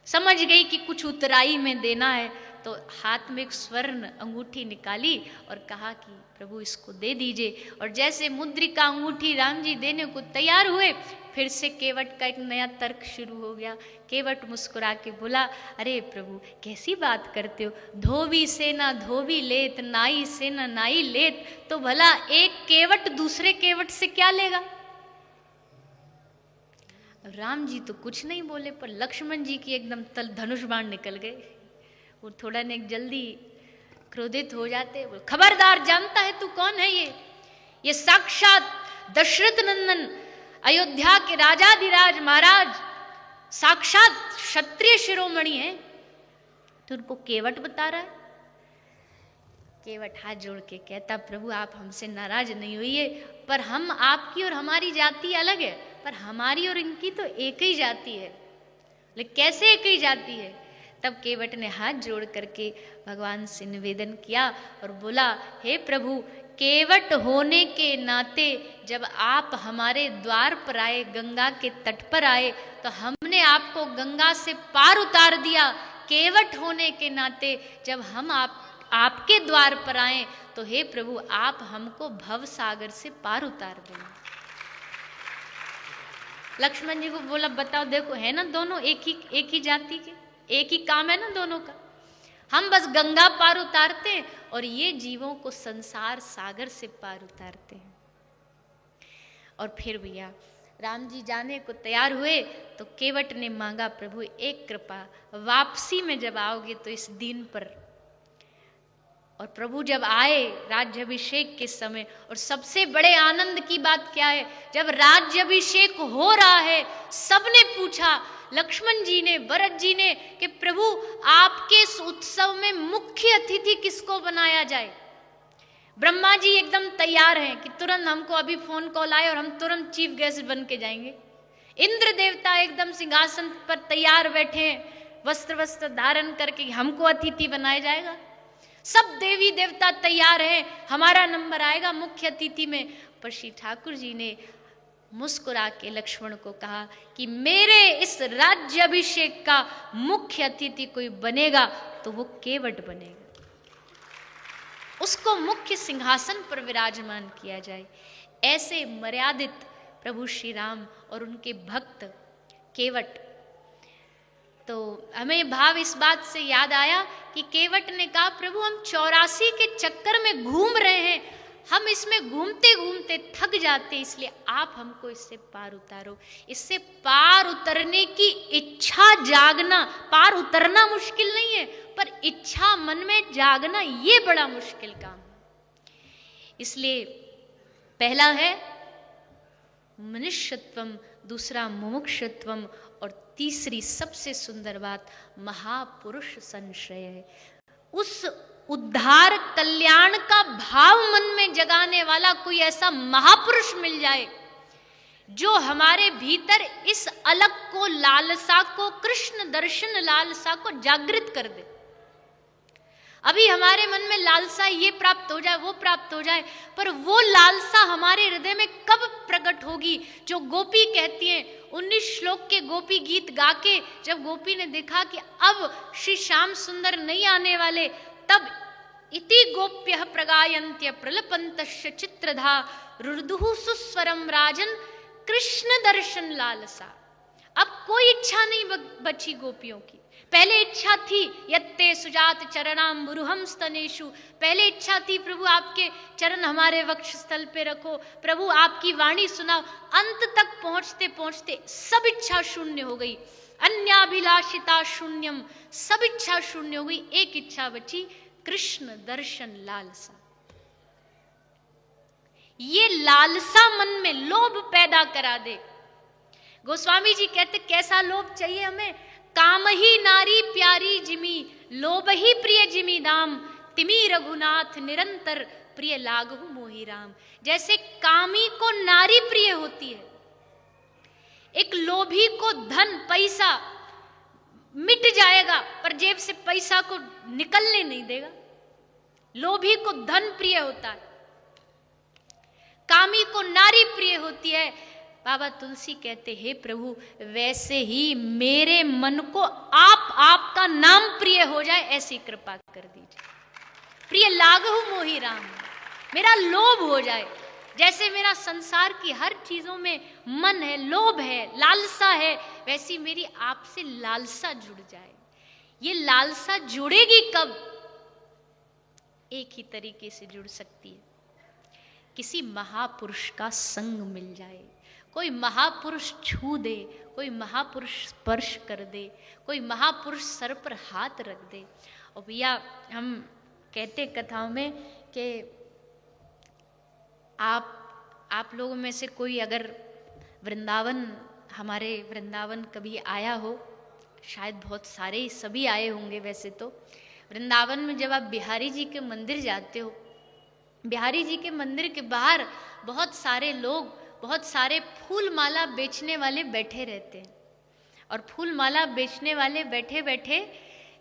समझ गई कि कुछ उतराई में देना है, तो हाथ में एक स्वर्ण अंगूठी निकाली और कहा कि प्रभु इसको दे दीजिए। और जैसे मुद्रिका अंगूठी राम जी देने को तैयार हुए, फिर से केवट का एक नया तर्क शुरू हो गया। केवट मुस्कुरा के बोला, अरे प्रभु कैसी बात करते हो, धोबी से ना धोबी लेत, नाई से ना नाई लेत, तो भला एक केवट दूसरे केवट से क्या लेगा। राम जी तो कुछ नहीं बोले, पर लक्ष्मण जी की एकदम तल धनुष बाण निकल गए। वो थोड़ा ने जल्दी क्रोधित हो जाते, खबरदार, जानता है तू कौन है ये साक्षात दशरथ नंदन अयोध्या के राजाधिराज महाराज, साक्षात क्षत्रिय शिरोमणि है, तो उनको केवट बता रहा है। केवट हाथ जोड़ के कहता, प्रभु आप हमसे नाराज नहीं होइए, पर हम, आपकी और हमारी जाति अलग है, पर हमारी और इनकी तो एक ही जाति है। लेकिन कैसे एक ही जाति है। तब केवट ने हाथ जोड़ करके भगवान से निवेदन किया और बोला, हे प्रभु, केवट होने के नाते जब आप हमारे द्वार पर आए, गंगा के तट पर आए, तो हमने आपको गंगा से पार उतार दिया। केवट होने के नाते जब हम आपके द्वार पर आए, तो हे प्रभु आप हमको भव सागर से पार उतार दें। लक्ष्मण जी को बोला, बताओ, देखो है ना दोनों एक ही जाति के, एक ही काम है ना दोनों का। हम बस गंगा पार उतारते हैं और ये जीवों को संसार सागर से पार उतारते हैं। और फिर भैया राम जी जाने को तैयार हुए तो केवट ने मांगा, प्रभु एक कृपा, वापसी में जब आओगे तो इस दिन पर। और प्रभु जब आए राज्याभिषेक के समय, और सबसे बड़े आनंद की बात क्या है, जब राज्याभिषेक हो रहा है, सबने पूछा, लक्ष्मण जी ने, भरत जी ने, कि प्रभु आपके इस उत्सव में मुख्य अतिथि किसको बनाया जाए। ब्रह्मा जी एकदम तैयार हैं कि तुरंत हमको अभी फोन कॉल आए और हम तुरंत चीफ गेस्ट बन के जाएंगे। इंद्र देवता एकदम सिंहासन पर तैयार बैठे हैं, वस्त्र धारण करके, हमको अतिथि बनाया जाएगा। सब देवी देवता तैयार हैं, हमारा नंबर आएगा मुख्य अतिथि में। पर श्री ठाकुर जी ने मुस्कुरा के लक्ष्मण को कहा कि मेरे इस राज्याभिषेक का मुख्य अतिथि कोई बनेगा तो वो केवट बनेगा, उसको मुख्य सिंहासन पर विराजमान किया जाए। ऐसे मर्यादित प्रभु श्री राम और उनके भक्त केवट। तो हमें भाव इस बात से याद आया कि केवट ने कहा, प्रभु हम 84 के चक्कर में घूम रहे हैं, हम इसमें घूमते घूमते थक जाते, इसलिए आप हमको इससे पार उतारो। इससे पार उतरने की इच्छा जागना, पार उतरना मुश्किल नहीं है, पर इच्छा मन में जागना ये बड़ा मुश्किल काम है। इसलिए पहला है मनुष्यत्वम, दूसरा मुमुक्षुत्वम, और तीसरी सबसे सुंदर बात महापुरुष संश्रय है। उस उद्धार कल्याण का भाव मन में जगाने वाला कोई ऐसा महापुरुष मिल जाए जो हमारे भीतर इस अलग को, लालसा को, कृष्ण दर्शन लालसा को जागृत कर दे। अभी हमारे मन में लालसा ये प्राप्त हो जाए, वो प्राप्त हो जाए, पर वो लालसा हमारे हृदय में कब प्रकट होगी। जो गोपी कहती हैं, 19 श्लोक के गोपी गीत गा के जब गोपी ने देखा कि अब श्री श्याम सुंदर नहीं आने वाले, तब इति गोप्यः प्रगायन्त्य प्रलपन्तश्च चित्रधा रुर्दुः सुस्वरम राजन कृष्ण दर्शन लालसा। अब कोई इच्छा नहीं बची गोपियों की। पहले इच्छा थी यत्ते सुजात चरणाम बुरुहम स्तनेषु, पहले इच्छा थी प्रभु आपके चरण हमारे वक्षस्थल पे रखो, प्रभु आपकी वाणी सुनाओ। अंत तक पहुंचते पहुंचते सब इच्छा शून्य हो गई। अन्याभिलाषिता शून्यम, सब इच्छा शून्य हो गई। एक इच्छा बची, कृष्ण दर्शन लालसा। ये लालसा मन में लोभ पैदा करा दे। गोस्वामी जी कहते कैसा लोभ चाहिए हमें, काम ही नारी प्यारी जिमी, लोभ ही प्रिय जिमी दाम, तिमी रघुनाथ निरंतर प्रिय लागहु मोहि राम। जैसे कामी को नारी प्रिय होती है, एक लोभी को धन पैसा मिट जाएगा पर जेब से पैसा को निकलने नहीं देगा, लोभी को धन प्रिय होता है, कामी को नारी प्रिय होती है। बाबा तुलसी कहते हे प्रभु वैसे ही मेरे मन को आपका नाम प्रिय हो जाए ऐसी कृपा कर दीजिए। प्रिय लागहु मोहि राम, मेरा लोभ हो जाए, जैसे मेरा संसार की हर चीजों में मन है, लोभ है, लालसा है, वैसी मेरी आपसे लालसा जुड़ जाए। ये लालसा जुड़ेगी कब? एक ही तरीके से जुड़ सकती है, किसी महापुरुष का संग मिल जाए, कोई महापुरुष छू दे, कोई महापुरुष स्पर्श कर दे, कोई महापुरुष सर पर हाथ रख दे। और भैया हम कहते कथाओं में कि आप लोगों में से कोई अगर वृंदावन, हमारे वृंदावन कभी आया हो, शायद बहुत सारे सभी आए होंगे वैसे तो, वृंदावन में जब आप बिहारी जी के मंदिर जाते हो, बिहारी जी के मंदिर के बाहर बहुत सारे लोग, बहुत सारे फूल माला बेचने वाले बैठे रहते हैं। और फूल माला बेचने वाले बैठे बैठे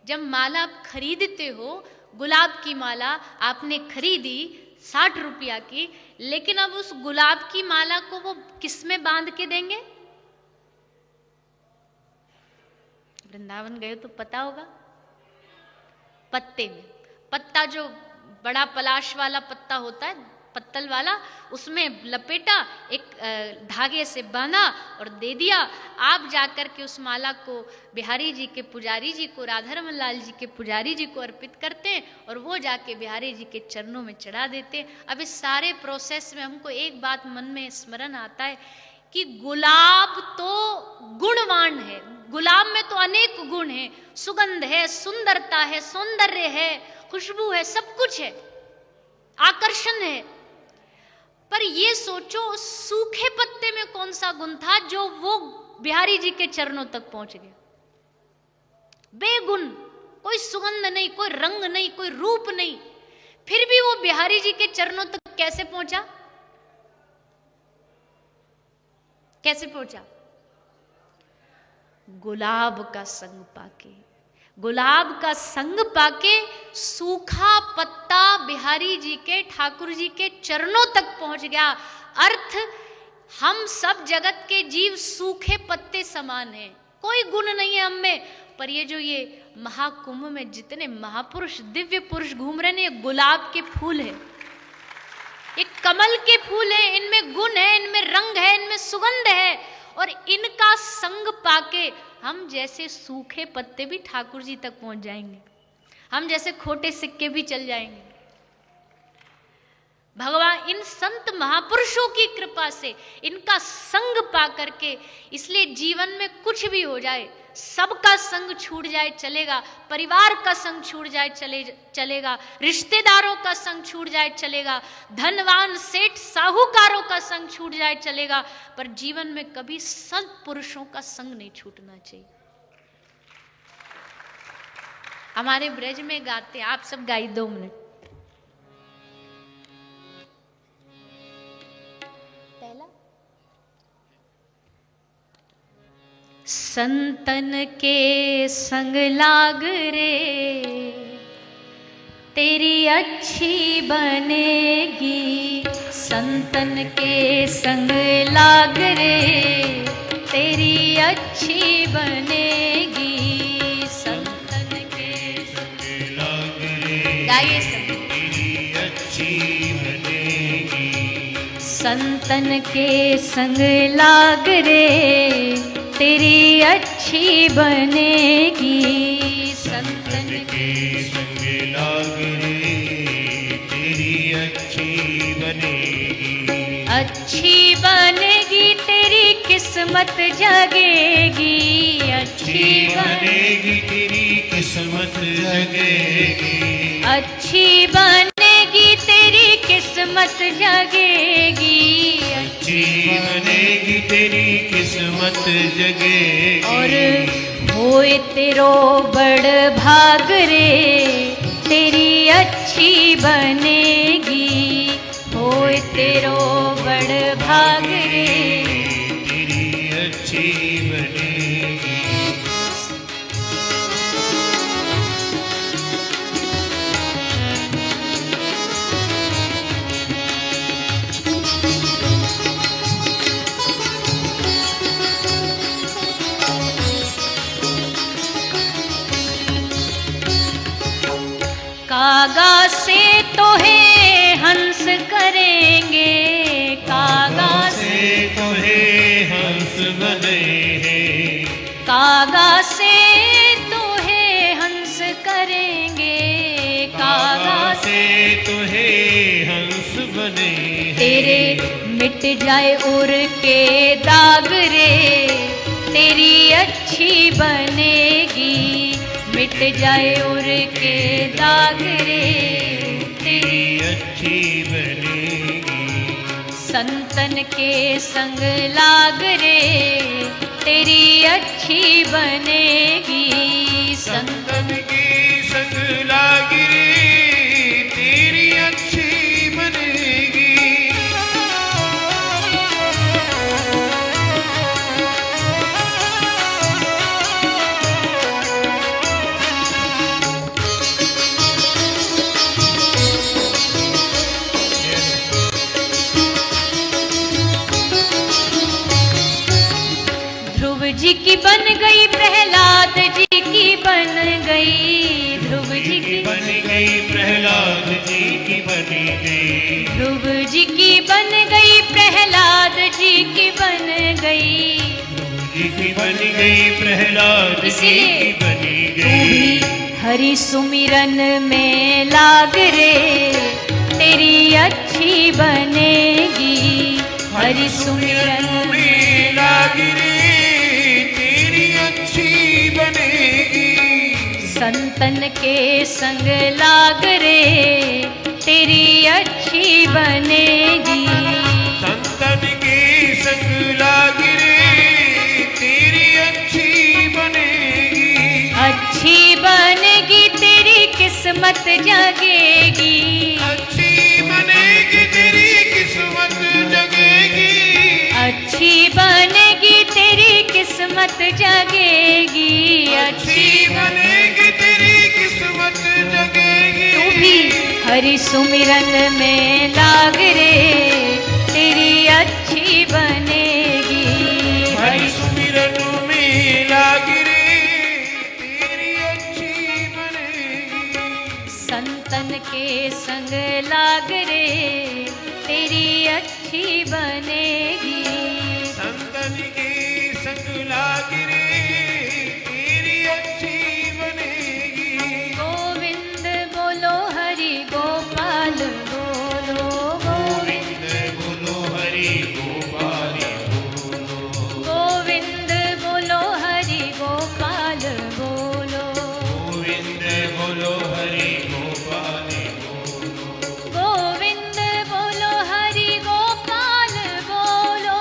जब माला आप खरीदते हो, गुलाब की माला आपने खरीदी 60 रुपया की, लेकिन अब उस गुलाब की माला को वो किस में बांध के देंगे? वृंदावन गए तो पता होगा, पत्ते में। पत्ता जो बड़ा पलाश वाला पत्ता होता है, पत्तल वाला, उसमें लपेटा, एक धागे से बांधा और दे दिया। आप जाकर के उस माला को बिहारी जी के पुजारी जी को, राधा रमन लाल जी के पुजारी जी को अर्पित करते हैं और वो जाके बिहारी जी के चरणों में चढ़ा देते हैं। अब इस सारे प्रोसेस में हमको एक बात मन में स्मरण आता है कि गुलाब तो गुणवान है, गुलाब में तो अनेक गुण हैं, सुगंध है, सुंदरता है, सौंदर्य है, खुशबू है, सब कुछ है, आकर्षण है। पर ये सोचो सूखे पत्ते में कौन सा गुण था जो वो बिहारी जी के चरणों तक पहुंच गया? बेगुण, कोई सुगंध नहीं, कोई रंग नहीं, कोई रूप नहीं, फिर भी वो बिहारी जी के चरणों तक कैसे पहुंचा? कैसे पहुंचा? गुलाब का संग पाके। गुलाब का संग पाके सूखा पत्ता बिहारी जी के, ठाकुर जी के चरणों तक पहुंच गया। अर्थ, हम सब जगत के जीव सूखे पत्ते समान हैं, कोई गुण नहीं है हम में। पर ये जो ये महाकुंभ में जितने महापुरुष, दिव्य पुरुष घूम रहे हैं, ये गुलाब के फूल है, ये कमल के फूल है, इनमें गुण है, इनमें रंग है, इनमें सुगंध है। और इनका संग पाके हम जैसे सूखे पत्ते भी ठाकुर जी तक पहुंच जाएंगे, हम जैसे खोटे सिक्के भी चल जाएंगे। भगवान इन संत महापुरुषों की कृपा से, इनका संग पा करके, इसलिए जीवन में कुछ भी हो जाए, सबका संग छूट जाए चलेगा, परिवार का संग छूट जाए चलेगा, रिश्तेदारों का संग छूट जाए चलेगा, धनवान सेठ साहूकारों का संग छूट जाए चलेगा, पर जीवन में कभी संत पुरुषों का संग नहीं छूटना चाहिए। हमारे ब्रज में गाते, आप सब गाई 2 मिनट। संतन के संग लाग रे तेरी अच्छी बनेगी, संतन के संग लाग रे तेरी अच्छी बनेगी, संतन के संग लाग रे गाइए सब तेरी अच्छी बनेगी, संतन के संग लाग रे तेरी अच्छी बनेगी, संतन के संग लाग रे तेरी अच्छी बनेगी, अच्छी बनेगी तेरी किस्मत जगेगी, अच्छी बनेगी तेरी किस्मत जगेगी, अच्छी बनेगी तेरी किस्मत जगेगी, अच्छी बनेगी तेरी किस्मत जगेगी। और होए तेरो बड़ भाग रे तेरी अच्छी बनेगी। होए तेरो बड़ भाग रे तेरी अच्छी बनेगी। कागा से तो है हंस करेंगे, कागा से तो है हंस बने हैं। कागा से तो है हंस करेंगे, कागा से तो है हंस बने हैं। तेरे मिट जाए उर के दाग रे तेरी अच्छी बनेगी। मिट जाए उर के दाग रे तेरी अच्छी बनेगी। संतन के संग लाग रे तेरी अच्छी बनेगी। संतन की संग लागी रे तेरी अच्छी बनेगी। ध्रुव जी की बन गई, प्रहलाद जी की बन गई। ध्रुव जी की बन गई, प्रहलाद जी की बनी गई। ध्रुव जी की बन गई, प्रहलाद जी की बन गई। जी की बनी गई, प्रहलाद जी की बनी तू गई। भी हरि सुमिरन में लाग रे तेरी अच्छी बनेगी। हरि सुमिरन में लागी रे तेरी अच्छी बनेगी। संतन के संग लाग रे तेरी अच्छी बनेगी। संतन के संग लागी रे तेरी अच्छी बनेगी। अच्छी बनेगी तेरी किस्मत जगेगी। अच्छी बनेगी तेरी किस्मत जगेगी। अच्छी बनेगी तेरी किस्मत जगेगी। अच्छी बनेगी तेरी किस्मत जगेगी। तू भी हरि सुमिरन में लाग रे तेरी अच्छी बनेगी। हरि सुमिरन में लागी रे तेरी अच्छी बनेगी। संतन के संग लाग रे तेरी अच्छी बनेगी। संतन के संग लागी रे तेरी अच्छी बनेगी। गोविंद बोलो हरि गोपाल बोलो। गोविंद बोलो हरि गोपाल बोलो। गोविंद बोलो हरि गोपाल बोलो। गोविंद बोलो हरि गोपाल बोलो। गोविंद बोलो हरि गोपाल बोलो।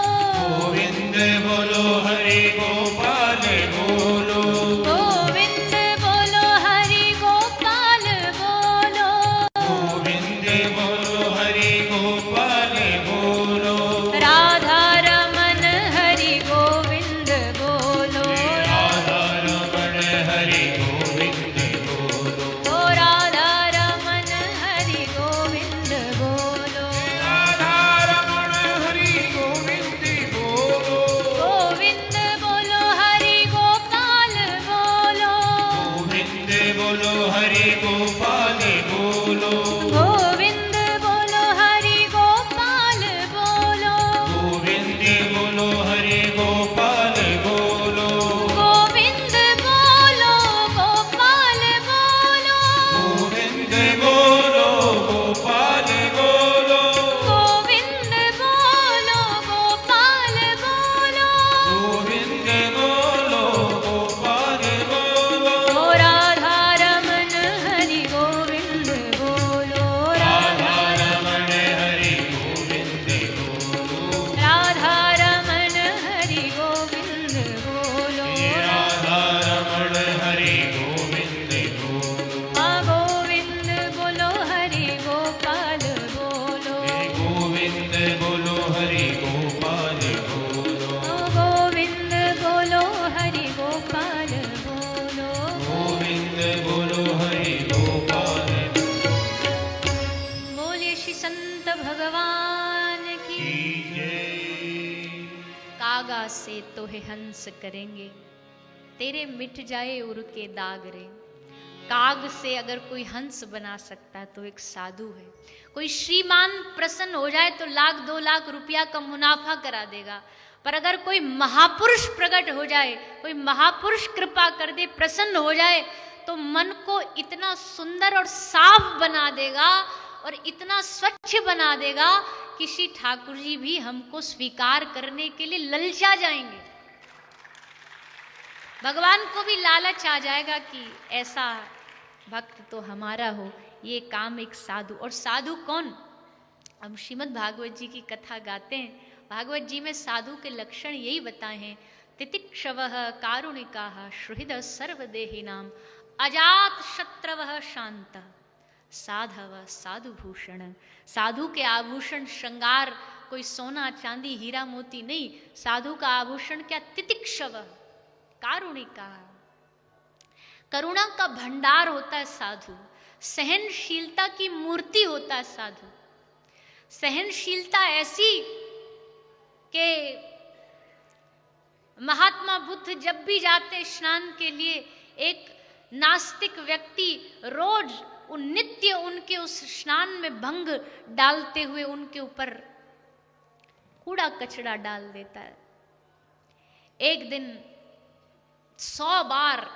गोविंद बोलो हरि गोपाल बोलो। गोविंद बोलो हरि गोपाल बोलो। गोविंद बोलो हरि गोपाल बोलो। राधा रमन हरि गोविंद बोलो। राधा रमण हरि गोविंद बोलो। ओ राधा रमन हरि गोविंद बोलो। राधा रमण हरि गोविंद बोलो। गोविंद बोलो हरि गोपाल बोलो। गोविंद बोलो हरि गोपाल बोलो। गोविंद बोलो हरि गोपाल बोलो। गोविंद बोलो हरि गोपाल बोलो। गोविंद बोलो गोपाल बोलो। गोविंद बोलो गोपाल बोलो। गोविंद बोलो गोपाल बोलो। गोविंद बोलो गोपाल बोलो। ओ राधा रमन हरि गोविंद बोलो। से तोहे हंस करेंगे, तेरे मिट जाए उर के दाग रे। काग से अगर कोई हंस बना सकता है तो एक साधु है। कोई श्रीमान प्रसन्न हो जाए तो 1-2 लाख रुपया का मुनाफा करा देगा, पर अगर कोई महापुरुष प्रकट हो जाए, कोई महापुरुष कृपा कर दे, प्रसन्न हो जाए, तो मन को इतना सुंदर और साफ बना देगा और इतना स्वच्छ बना देगा कि श्री ठाकुर जी भी हमको स्वीकार करने के लिए ललचा जाएंगे। भगवान को भी लालच आ जाएगा कि ऐसा भक्त तो हमारा हो। ये काम एक साधु, और साधु कौन? हम श्रीमद् भागवत जी की कथा गाते हैं। भागवत जी में साधु के लक्षण यही बताए हैं। तितिक्षवः कारुणिकाः सुहृदः सर्वदेहिनां अजात शत्रवः शांतः साधवः साधुभूषण। साधु के आभूषण श्रृंगार कोई सोना चांदी हीरा मोती नहीं, साधु का आभूषण क्या? तितिक्षवः कारुणिका, करुणा का भंडार होता है साधु। सहनशीलता की मूर्ति होता है साधु। सहनशीलता ऐसी कि महात्मा बुद्ध जब भी जाते स्नान के लिए, एक नास्तिक व्यक्ति रोज नित्य उनके उस स्नान में भंग डालते हुए उनके ऊपर कूड़ा कचरा डाल देता है। एक दिन 100 बार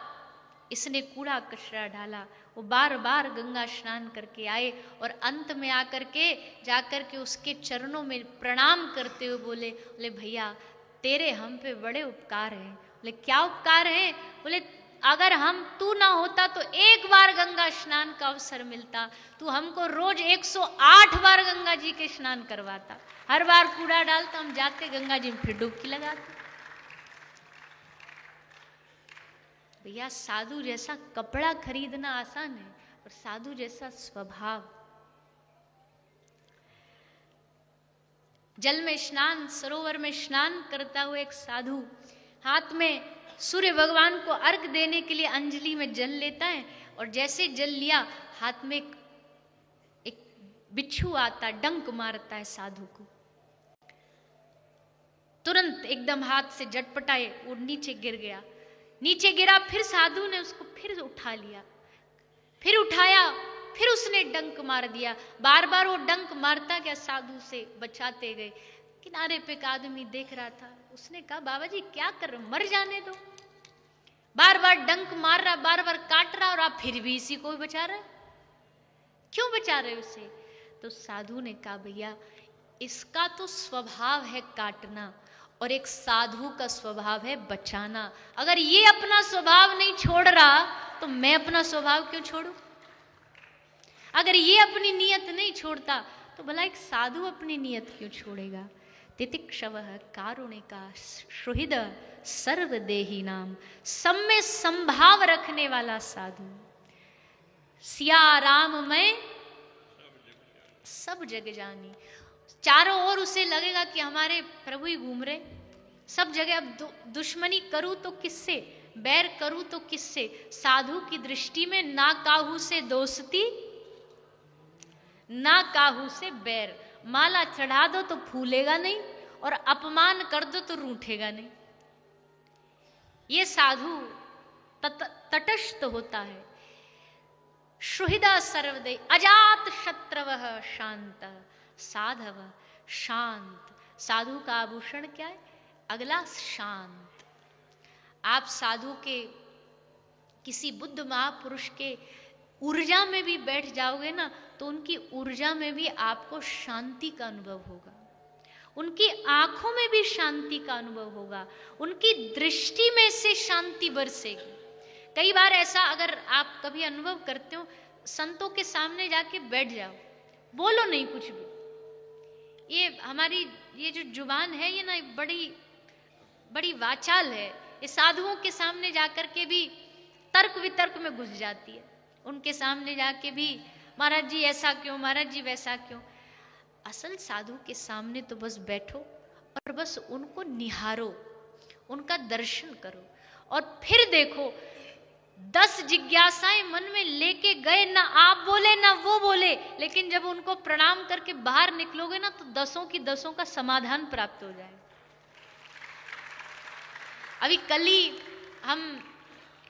इसने कूड़ा कचरा डाला। वो बार बार गंगा स्नान करके आए और अंत में आकर के जाकर के उसके चरणों में प्रणाम करते हुए बोले भैया तेरे हम पे बड़े उपकार हैं। बोले क्या उपकार हैं? बोले अगर तू ना होता तो एक बार गंगा स्नान का अवसर मिलता, तू हमको रोज 108 बार गंगा जी के स्नान करवाता। हर बार कूड़ा डालता, हम जाते गंगा जी में फिर डुबकी लगाते। भैया साधु जैसा कपड़ा खरीदना आसान है, और साधु जैसा स्वभाव। जल में स्नान, सरोवर में स्नान करता हुआ एक साधु हाथ में सूर्य भगवान को अर्घ देने के लिए अंजलि में जल लेता है, और जैसे जल लिया हाथ में एक बिच्छू आता, डंक मारता है साधु को। तुरंत एकदम हाथ से झटपटाए वो नीचे गिर गया। नीचे गिरा, फिर साधु ने उसको फिर उठा लिया, फिर उठाया, फिर उसने डंक मार दिया। बार बार वो डंक मारता गया, साधु से बचाते गए। किनारे पे एक आदमी देख रहा था, उसने कहा बाबा जी क्या कर रहे हो, मर जाने दो। बार बार डंक मार रहा, बार बार काट रहा, और आप फिर भी इसी को बचा रहे, क्यों बचा रहे उसे? तो साधु ने कहा भैया इसका तो स्वभाव है काटना, और एक साधु का स्वभाव है बचाना। अगर ये अपना स्वभाव नहीं छोड़ रहा तो मैं अपना स्वभाव क्यों छोड़ूं? अगर ये अपनी नियत नहीं छोड़ता तो भला एक साधु अपनी नियत क्यों छोड़ेगा? तितिक्षवः कारुणिका सुहृद सर्वदेही नाम। सब में संभाव रखने वाला साधु। सिया राम में सब जग जानी। चारों ओर उसे लगेगा कि हमारे प्रभु ही घूम रहे सब जगह। अब दुश्मनी करूं तो किससे, बैर करूं तो किससे? साधु की दृष्टि में ना काहू से दोस्ती, ना काहू से बैर। माला चढ़ा दो तो फूलेगा नहीं, और अपमान कर दो तो रूठेगा नहीं। ये साधु तटस्थ होता है। सुहृदा सर्वदे अजात शत्रवः शांत साधव शांत। साधु का आभूषण क्या है? अगला शांत। आप साधु के किसी बुद्ध महापुरुष के ऊर्जा में भी बैठ जाओगे ना, तो उनकी ऊर्जा में भी आपको शांति का अनुभव होगा। उनकी आंखों में भी शांति का अनुभव होगा। उनकी दृष्टि में से शांति बरसेगी। कई बार ऐसा अगर आप कभी अनुभव करते हो, संतों के सामने जाके बैठ जाओ, बोलो नहीं कुछ भी। ये हमारी ये जो जुबान है ये ना बड़ी बड़ी वाचाल है। ये साधुओं के सामने जाकर के भी तर्क वितर्क में घुस जाती है। उनके सामने जाके भी महाराज जी ऐसा क्यों, महाराज जी वैसा क्यों। असल साधु के सामने तो बस बैठो और बस उनको निहारो, उनका दर्शन करो, और फिर देखो 10 जिज्ञासाएं मन में लेके गए, ना आप बोले ना वो बोले, लेकिन जब उनको प्रणाम करके बाहर निकलोगे ना तो 10 की 10 का समाधान प्राप्त हो जाए। अभी कल ही हम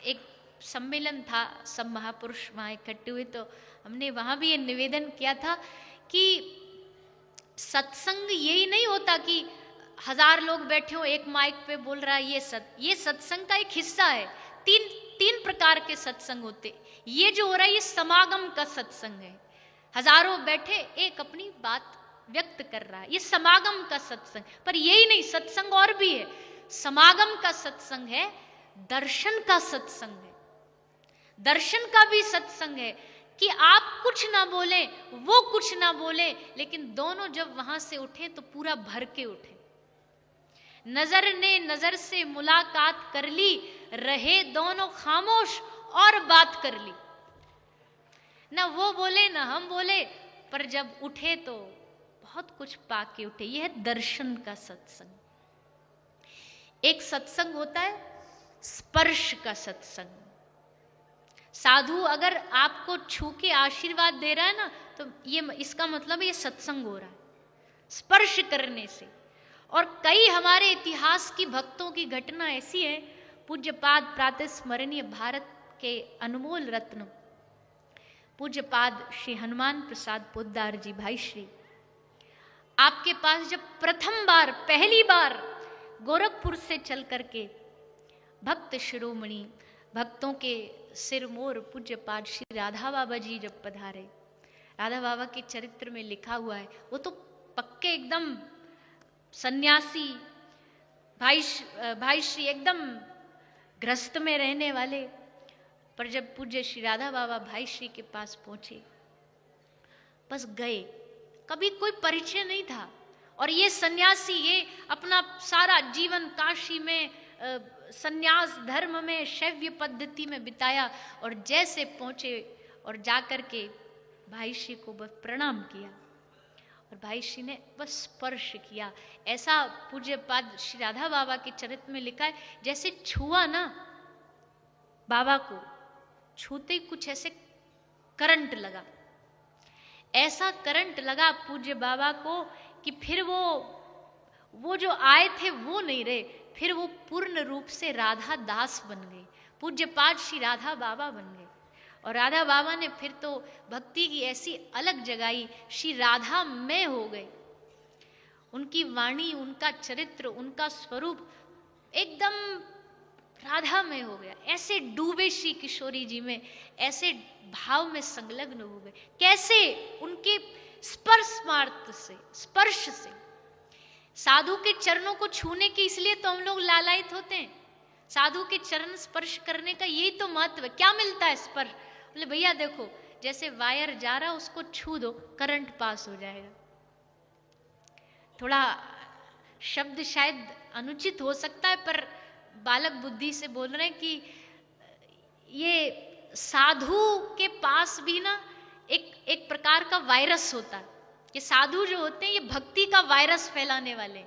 एक सम्मेलन था, सब महापुरुष वहाँ इकट्ठे हुए, तो हमने वहाँ भी ये निवेदन किया था कि सत्संग यही नहीं होता कि 1000 लोग बैठे हो, एक माइक पे बोल रहा है, ये सत्संग का एक हिस्सा है। तीन प्रकार के सत्संग होते। ये जो हो रहा है ये समागम का सत्संग है, हजारों बैठे एक अपनी बात व्यक्त कर रहा है, ये समागम का सत्संग। पर यही नहीं, सत्संग और भी है। समागम का सत्संग है, दर्शन का सत्संग है, दर्शन का भी सत्संग है कि आप कुछ ना बोले, वो कुछ ना बोले, लेकिन दोनों जब वहां से उठे तो पूरा भर के उठे। नजर ने नजर से मुलाकात कर ली, रहे दोनों खामोश और बात कर ली। ना वो बोले ना हम बोले, पर जब उठे तो बहुत कुछ पाके उठे। यह है दर्शन का सत्संग। एक सत्संग होता है स्पर्श का सत्संग। साधु अगर आपको छू के आशीर्वाद दे रहा है ना, तो ये इसका मतलब है ये सत्संग हो रहा है, स्पर्श करने से। और कई हमारे इतिहास की भक्तों की घटना ऐसी है, पूज्यपाद प्रातः स्मरणीय भारत के अनमोल रत्न पूज्यपाद श्री हनुमान प्रसाद पोद्दार जी भाई श्री, आपके पास जब पहली बार गोरखपुर से चल करके भक्त शिरोमणि, भक्तों के सिरमोर पूज्यपाद श्री राधा बाबा जी जब पधारे, राधा बाबा के चरित्र में लिखा हुआ है, वो तो पक्के एकदम सन्यासी भाई श्री, एकदम गृहस्थ में रहने वाले। पर जब पूज्य श्री राधा बाबा भाई श्री के पास पहुंचे, बस गए, कभी कोई परिचय नहीं था। और ये सन्यासी ये अपना सारा जीवन काशी में सन्यास धर्म में शैव्य पद्धति में बिताया, और जैसे पहुंचे और जाकर के भाई श्री को बस प्रणाम किया, और भाई श्री ने बस स्पर्श किया। ऐसा पूज्यपाद श्री राधा बाबा के चरित्र में लिखा है, जैसे छुआ ना बाबा को, छूते ही कुछ ऐसे करंट लगा, ऐसा करंट लगा पूज्य बाबा को कि फिर वो जो आए थे वो नहीं रहे, फिर वो पूर्ण रूप से राधा दास बन गए, पूज्यपाद श्री राधा बाबा बन गए। और राधा बाबा ने फिर तो भक्ति की ऐसी अलग जगाई, श्री राधा में हो गए। उनकी वाणी, उनका चरित्र, उनका स्वरूप एकदम राधा में हो गया। ऐसे डूबे श्री किशोरी जी में, ऐसे भाव में संलग्न हो गए। कैसे? उनके स्पर्श से। साधु के चरणों को छूने की इसलिए तो हम लोग लालायित होते हैं। साधु के चरण स्पर्श करने का यही तो महत्व है। क्या मिलता है स्पर्श? बोले भैया देखो, जैसे वायर जा रहा उसको छू दो, करंट पास हो जाएगा। थोड़ा शब्द शायद अनुचित हो सकता है, पर बालक बुद्धि से बोल रहे हैं कि ये साधु के पास भी ना एक प्रकार का वायरस होता है। ये साधु जो होते हैं ये भक्ति का वायरस फैलाने वाले,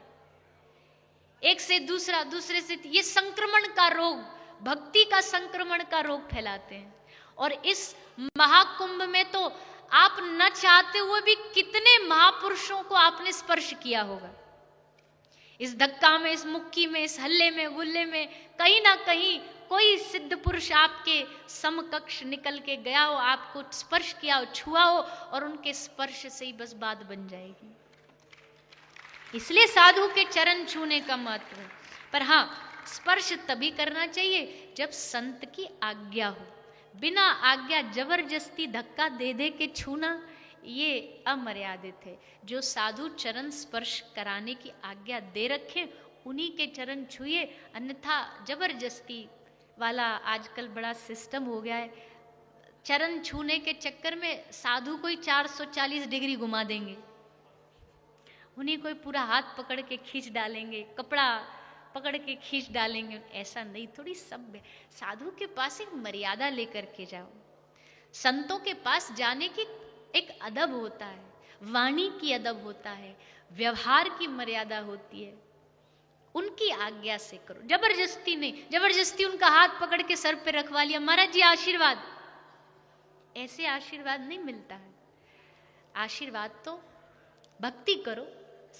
एक से दूसरा, दूसरे से, ये संक्रमण का रोग, भक्ति का संक्रमण का रोग फैलाते हैं। और इस महाकुंभ में तो आप न चाहते हुए भी कितने महापुरुषों को आपने स्पर्श किया होगा। इस धक्का में, इस मुक्की में, इस हल्ले में गुल्ले में कहीं ना कहीं कोई सिद्ध पुरुष आपके समकक्ष निकल के गया हो, आपको स्पर्श किया हो, छुआ हो, और उनके स्पर्श से ही बस बात बन जाएगी। इसलिए साधु के चरण छूने का महत्व है। पर हाँ, स्पर्श तभी करना चाहिए जब संत की आज्ञा हो। बिना आज्ञा जबरदस्ती धक्का दे दे के छूना ये अमर्यादित है। जो साधु चरण स्पर्श कराने की आज्ञा दे रखे उन्हीं के चरण छुए, अन्यथा जबरदस्ती वाला आजकल बड़ा सिस्टम हो गया है। चरण छूने के चक्कर में साधु को ही 440 डिग्री घुमा देंगे, उन्हीं को पूरा हाथ पकड़ के खींच डालेंगे, कपड़ा पकड़ के खींच डालेंगे। ऐसा नहीं, थोड़ी सभ्य साधु के पास एक मर्यादा लेकर के जाओ। संतों के पास जाने की एक अदब होता है, वाणी की अदब होता है, व्यवहार की मर्यादा होती है। उनकी आज्ञा से करो, जबरदस्ती नहीं। जबरदस्ती उनका हाथ पकड़ के सर पे रखवा लिया, महाराज जी आशीर्वाद, ऐसे आशीर्वाद नहीं मिलता है। आशीर्वाद तो भक्ति करो,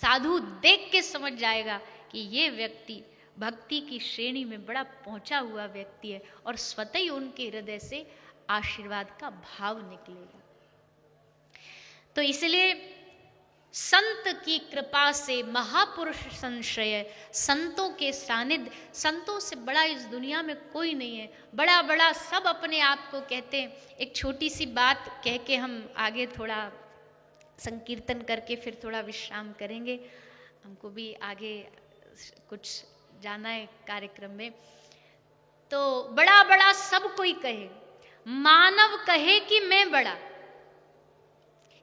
साधु देख के समझ जाएगा कि ये व्यक्ति भक्ति की श्रेणी में बड़ा पहुंचा हुआ व्यक्ति है और स्वतः ही उनके हृदय से आशीर्वाद का भाव निकलेगा। तो इसलिए संत की कृपा से महापुरुष संश्रय, संतों के सानिध्य, संतों से बड़ा इस दुनिया में कोई नहीं है। बड़ा बड़ा सब अपने आप को कहते हैं। एक छोटी सी बात कह के हम आगे थोड़ा संकीर्तन करके फिर थोड़ा विश्राम करेंगे। हमको भी आगे कुछ जाना है कार्यक्रम में। तो बड़ा बड़ा सब कोई कहे, मानव कहे कि मैं बड़ा।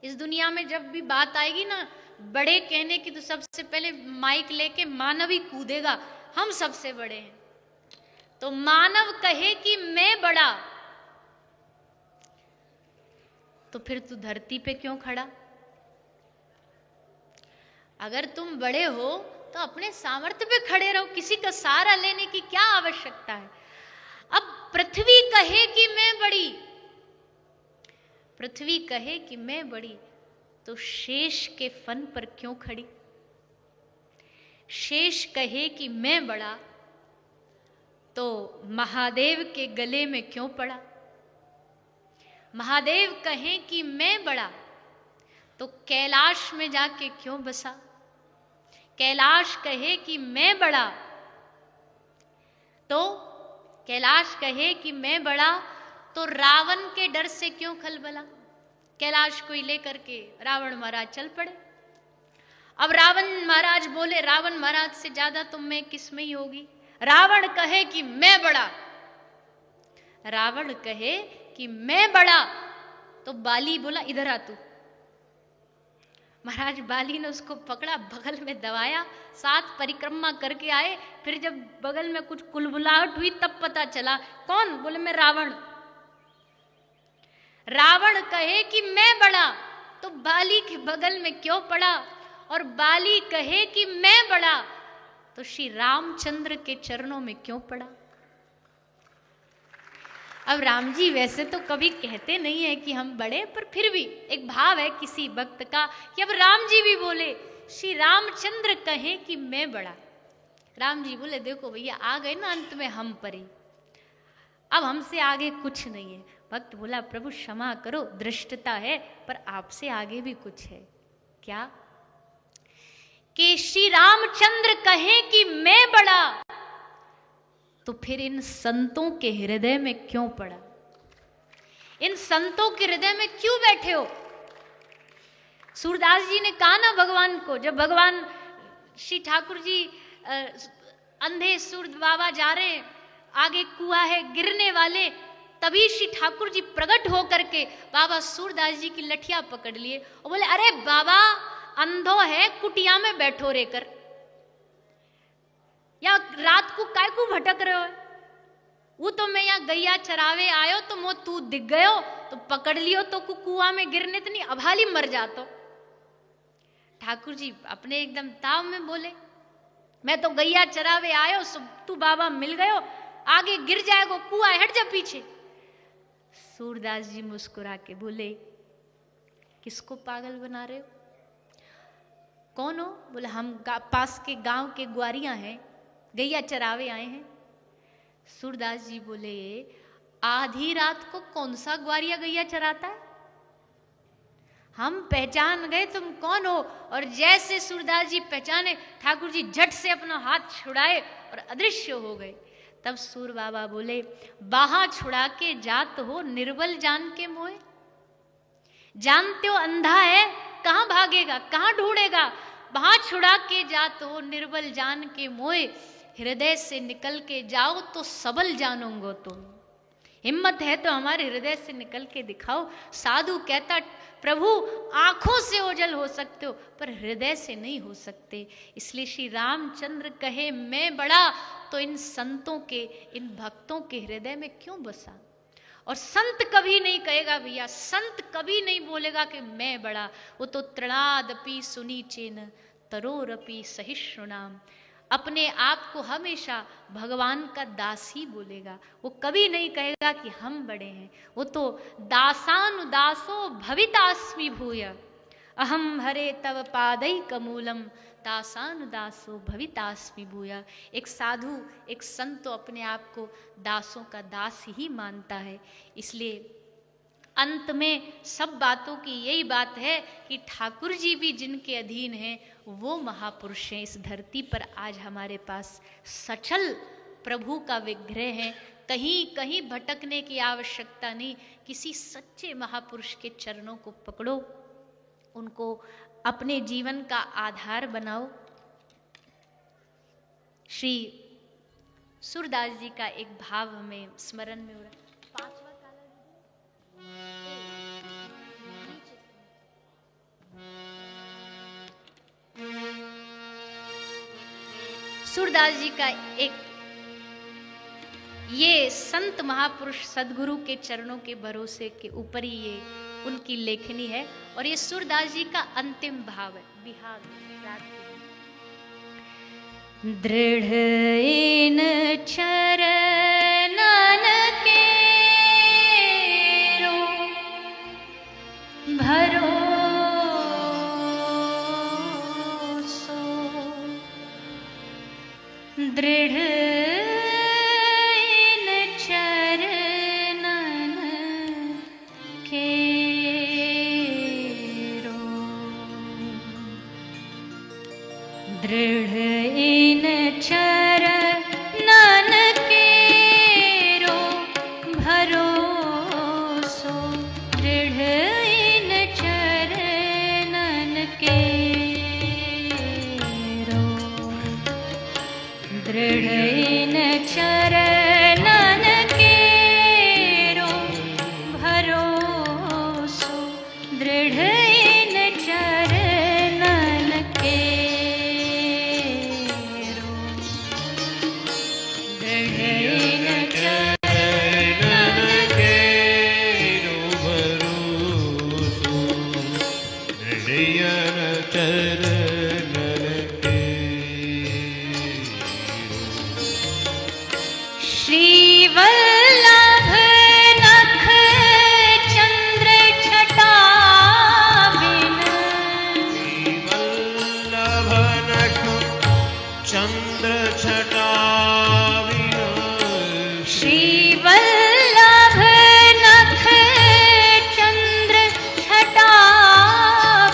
इस दुनिया में जब भी बात आएगी ना बड़े कहने की, तो सबसे पहले माइक लेके मानव ही कूदेगा, हम सबसे बड़े हैं। तो मानव कहे कि मैं बड़ा, तो फिर तू धरती पे क्यों खड़ा? अगर तुम बड़े हो तो अपने सामर्थ्य पे खड़े रहो, किसी का सहारा लेने की क्या आवश्यकता है? अब पृथ्वी कहे कि मैं बड़ी, पृथ्वी कहे कि मैं बड़ी, तो शेष के फन पर क्यों खड़ी? शेष कहे कि मैं बड़ा, तो महादेव के गले में क्यों पड़ा? महादेव कहे कि मैं बड़ा, तो कैलाश में जाके क्यों बसा? कैलाश कहे कि मैं बड़ा, तो कैलाश कहे कि मैं बड़ा, तो रावण के डर से क्यों खलबला? कैलाश को ही लेकर के रावण महाराज चल पड़े। अब रावण महाराज बोले, रावण महाराज से ज्यादा तुम में किसमें ही होगी? रावण कहे कि मैं बड़ा, रावण कहे कि मैं बड़ा, तो बाली बोला इधर आ तू। महाराज बाली ने उसको पकड़ा, बगल में दबाया, 7 परिक्रमा करके आए। फिर जब बगल में कुछ कुलबुलाहट हुई तब पता चला कौन? बोले मैं रावण। रावण कहे कि मैं बड़ा, तो बाली के बगल में क्यों पड़ा? और बाली कहे कि मैं बड़ा, तो श्री रामचंद्र के चरणों में क्यों पड़ा? अब राम जी वैसे तो कभी कहते नहीं है कि हम बड़े, पर फिर भी एक भाव है किसी भक्त का कि अब राम जी भी बोले, श्री रामचंद्र कहे कि मैं बड़ा। राम जी बोले देखो भैया आ गए ना अंत में हम परे, अब हमसे आगे कुछ नहीं है। भक्त बोला प्रभु क्षमा करो, दृष्टता है, पर आपसे आगे भी कुछ है। क्या? कि श्री रामचंद्र कहे कि मैं बड़ा, तो फिर इन संतों के हृदय में क्यों पड़ा? इन संतों के हृदय में क्यों बैठे हो? सूरदास जी ने कहा ना भगवान को, जब भगवान श्री ठाकुर जी अंधे सूरद बाबा जा रहे हैं, आगे कुआं है, गिरने वाले, तभी श्री ठाकुर जी प्रकट होकर के बाबा सूरदास जी की लठिया पकड़ लिए और बोले अरे बाबा अंधो है, कुटिया में बैठो रेकर, या रात को काय को भटक रहे हो? वो तो मैं यहाँ गैया चरावे आयो तो मो तू दिख गयो तो पकड़ लियो तो कुआ में गिरने तो नहीं, अभाली मर जातो। ठाकुर जी अपने एकदम ताव में बोले मैं तो गैया चरावे आयो, तू बाबा मिल गयो, आगे गिर जाएगो कुआ, हट जा पीछे। सूरदास जी मुस्कुरा के बोले किसको पागल बना रहे हो? कौन हो? बोले हम पास के गांव के ग्वारियां हैं, गैया चरावे आए हैं। सूरदास जी बोले आधी रात को कौन सा ग्वारिया गैया चराता है? हम पहचान गए तुम कौन हो। और जैसे सूरदास जी पहचाने, ठाकुर जी झट से अपना हाथ छुड़ाए और अदृश्य हो गए। तब सूर बाबा बोले बाहा छुड़ा के जात हो निर्बल जान के मोए, जानते हो अंधा है कहां भागेगा, कहां ढूंढेगा, बाहा छुड़ा के जात हो निर्बल जान के मोए, हृदय से निकल के जाओ तो सबल जानोगे तुम। हिम्मत है तो हमारे हृदय से निकल के दिखाओ। साधु कहता प्रभु आंखों से ओझल हो सकते हो पर हृदय से नहीं हो सकते। इसलिए श्री रामचंद्र कहे मैं बड़ा, तो इन संतों के, इन भक्तों के हृदय में क्यों बसा? और संत कभी नहीं कहेगा भैया, संत कभी नहीं बोलेगा कि मैं बड़ा। वो तो तृणादपि सुनीचेन तरोरपि सहिष्णुनाम, अपने आप को हमेशा भगवान का दास ही बोलेगा। वो कभी नहीं कहेगा कि हम बड़े हैं। वो तो दासानुदासो भवितास्मि भूय, अहम हरे तव पादैक मूलम दासानुदासो भवितास्मि भूया। एक साधु, एक संत तो अपने आप को दासों का दास ही मानता है। इसलिए अंत में सब बातों की यही बात है कि ठाकुर जी भी जिनके अधीन हैं वो महापुरुष हैं। इस धरती पर आज हमारे पास सचल प्रभु का विग्रह है। कहीं कहीं भटकने की आवश्यकता नहीं। किसी सच्चे महापुरुष के चरणों को पकड़ो, उनको अपने जीवन का आधार बनाओ। श्री सूरदास जी का एक भाव हमें स्मरण में हो रहा है। पांचवा ताला सूरदास जी का एक ये संत महापुरुष सदगुरु के चरणों के भरोसे के ऊपर ही ये उनकी लेखनी है। और ये सूरदास जी का अंतिम भाव है, बिहार दृढ़ इन चरणन केरो भरोसो दृढ़ इन चरणन केरो दृढ़ इन चरणन केरो भरोसो दृढ़ इन चरणन केरो दृढ़ इन चरणन केरो भरोसो दृढ़ इन चरणन केरो दृढ़ इन चरणन केरो भरोसो दृढ़ चरणन श्री वल्लभ नख चंद्र छटा बिन वल्लभ नख चंद्र छटा बिन श्री वल्लभ नख चंद्र छटा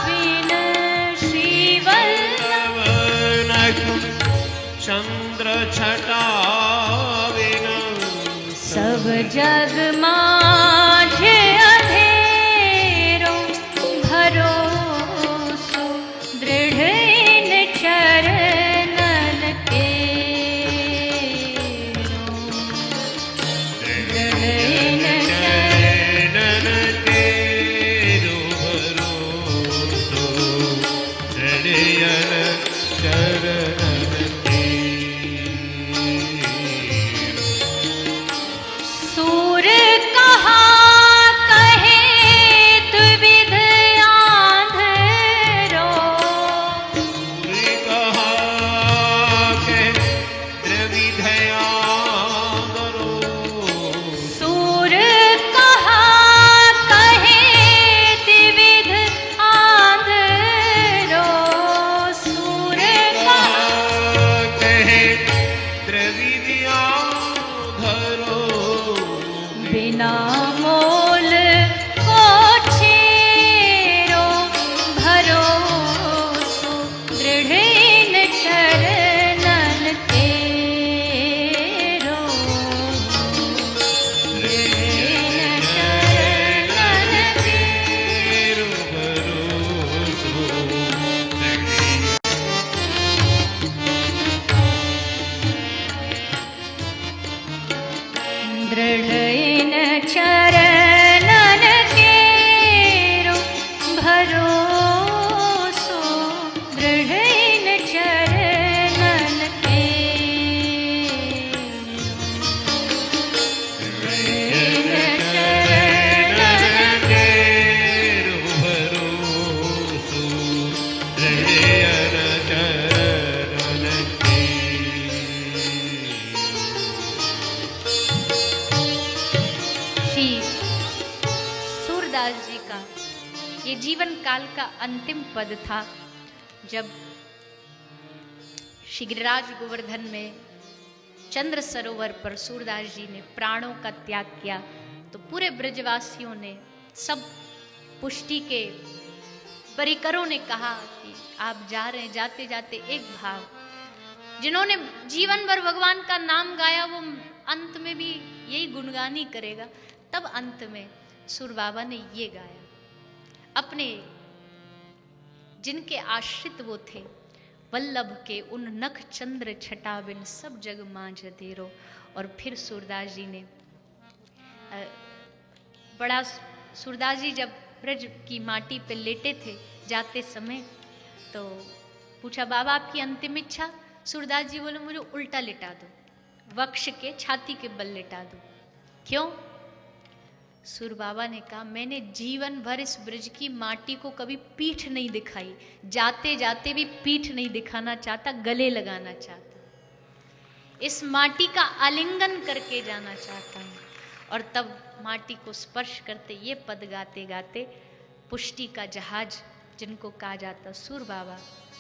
बिन श्री वल्लभ नख चंद्र छटा बिन सब जग माझ अंधेरो भरोसो दृढ़ इन चरणन केरो दृढ़ इन चरणन केरो भरोसो दृढ़ चरणन सूर कहा कहे द्विविध आंधरो पूरी कहा के द्रविधया करो सूर कहा कहे द्विविध आंधरो सूर कहा कहे द्रविधया धरो बिना मोल को छेरो भरोसो दृढ़ इन चरणन केरो दृढ़ इन चरणन केरो भरोसो दृढ़ इन चरणन केरो भरोसो दृढ़ इन चरणन केरो इन चरणन केरो भरोसो दृढ़ चरणन श्री सूरदास जी का ये जीवन काल का अंतिम पद था। जब श्री गिरिराज गोवर्धन में चंद्र सरोवर पर सूरदास जी ने प्राणों का त्याग किया, तो पूरे ब्रजवासियों ने, सब पुष्टि के परिकरों ने कहा कि आप जा रहे हैं, जाते जाते एक भाव, जिन्होंने जीवन भर भगवान का नाम गाया वो अंत में भी यही गुणगानी करेगा। तब अंत में सूर बाबा ने ये गाया, अपने जिनके आश्रित वो थे, वल्लभ के उन नख चंद्र छटा बिन सब जग मांझ तेरो। और फिर सूरदास जी ने बड़ा, सूरदास जी जब ब्रज की माटी पे लेटे थे जाते समय, तो पूछा बाबा आपकी अंतिम इच्छा? सूरदास जी बोले मुझे उल्टा लिटा दो, वक्ष के छाती के बल लिटा दो। क्यों? सूर बाबा ने कहा मैंने जीवन भर इस ब्रज की माटी को कभी पीठ नहीं दिखाई, जाते जाते भी पीठ नहीं दिखाना चाहता, गले लगाना चाहता, इस माटी का आलिंगन करके जाना चाहता हूं। और तब माटी को स्पर्श करते ये पद गाते गाते पुष्टि का जहाज जिनको कहा जाता सूर बाबा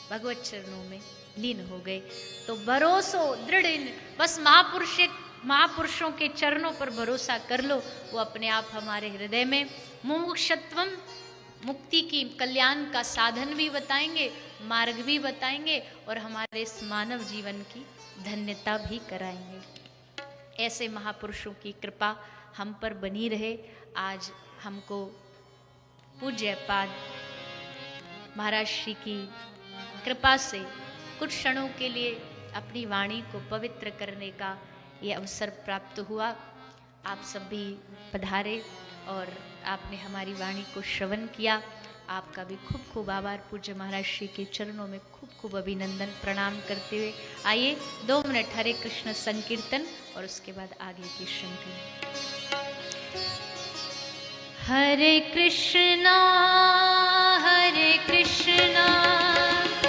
भगवत चरणों में लीन हो गए। तो भरोसो दृढ़, बस महापुरुषों के चरणों पर भरोसा कर लो, वो अपने आप हमारे हृदय में मुमुक्षत्वम, मुक्ति की, कल्याण का साधन भी बताएंगे, मार्ग भी बताएंगे और हमारे इस मानव जीवन की धन्यता भी कराएंगे। ऐसे महापुरुषों की कृपा हम पर बनी रहे। आज हमको पूज्य पाद महाराज श्री की कृपा से कुछ क्षणों के लिए अपनी वाणी को पवित्र करने का ये अवसर प्राप्त हुआ। आप सब भी पधारे और आपने हमारी वाणी को श्रवण किया। आपका भी खूब खूब आभार। पूज्य महाराज श्री के चरणों में खूब खूब अभिनंदन प्रणाम करते हुए आइए 2 मिनट हरे कृष्ण संकीर्तन और उसके बाद आगे की श्रृंखला। हरे कृष्णा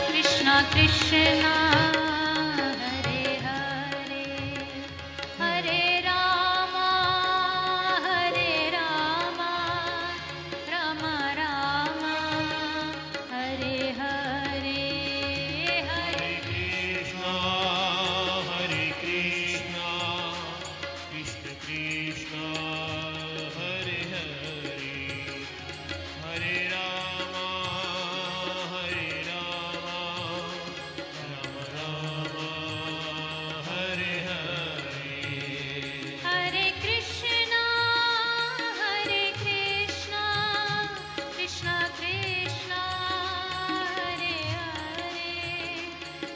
कृष्णा कृष्णा हरे हरे, हरे रामा राम राम हरे हरे, हरे कृष्णा कृष्ण कृष्णा हरे हरे, हरे राम राम राम हरे हरे, हरे कृष्णा कृष्णा कृष्णा हरे हरे,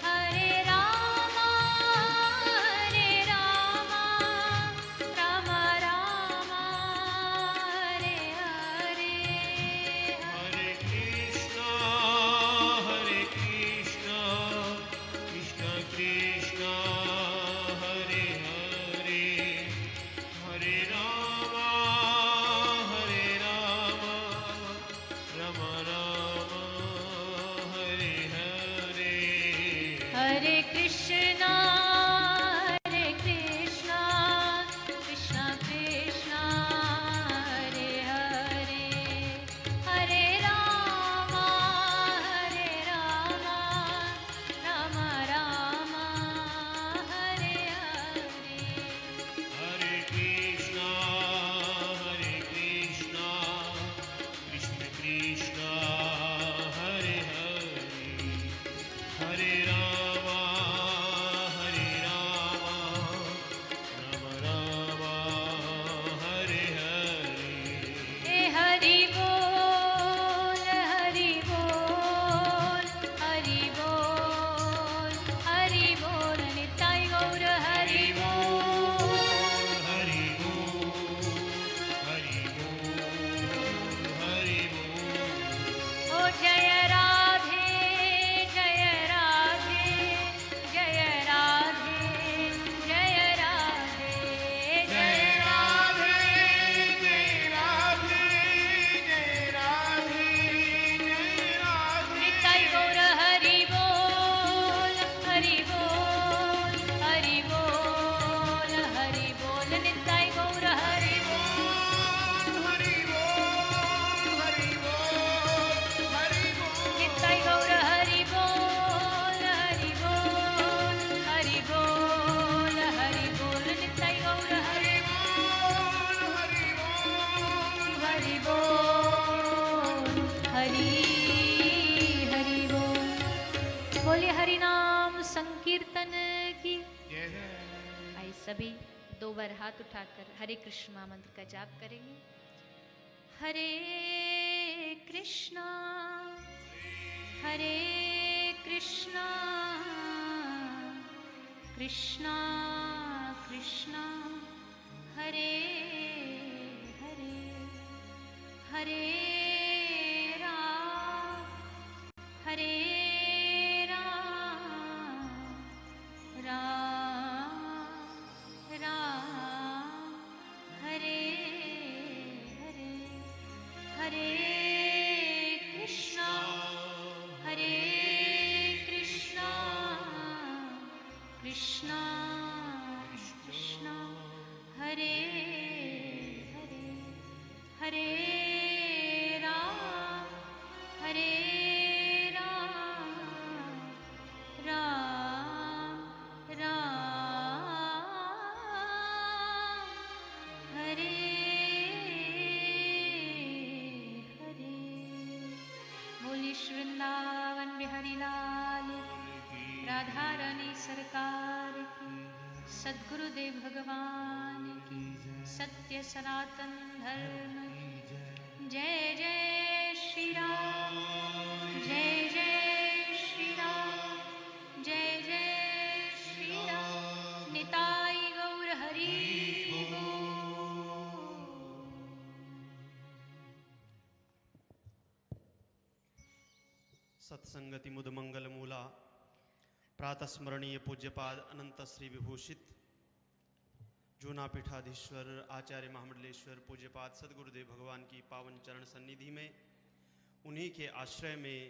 हरे राम राम राम हरे हरे, हरे कृष्णा कृष्ण कृष्ण हरे हरे, हरे राम राम राम हरे हरे, हरे कृष्णा कृष्णा कृष्णा हरे हरे, हरे राम राम राम हरे हरे, हरे कृष्णा कृष्ण कृष्ण हरे हरे, हरे राम हरि हरि बोल। बोले हरि नाम संकीर्तन की। आइए सभी 2 बार हाथ उठाकर हरे कृष्ण महामंत्र का जाप करेंगे। हरे कृष्णा कृष्णा कृष्णा हरे हरे हरे राम राम राम हरे हरे हरे कृष्णा कृष्णा कृष्णा हरे हरे हरे राम राम राम हरे हरे। बोलिए श्री वृंदावन बिहारी लाल की, राधा रानी सरकार की, सद्गुरुदेव भगवान की, सत्य सनातन धर्म की जय जय श्री राम, जय जय श्री राम, जय जय श्री राम। निताई गौर हरि बोल। सत्संगति मुद मंगल मूला प्रातः स्मरणीय पूज्यपाद अनंत श्री विभूषित जूना पीठाधीश्वर आचार्य महामंडलेश्वर पूज्यपाद सदगुरुदेव भगवान की पावन चरण सन्निधि में, उन्हीं के आश्रय में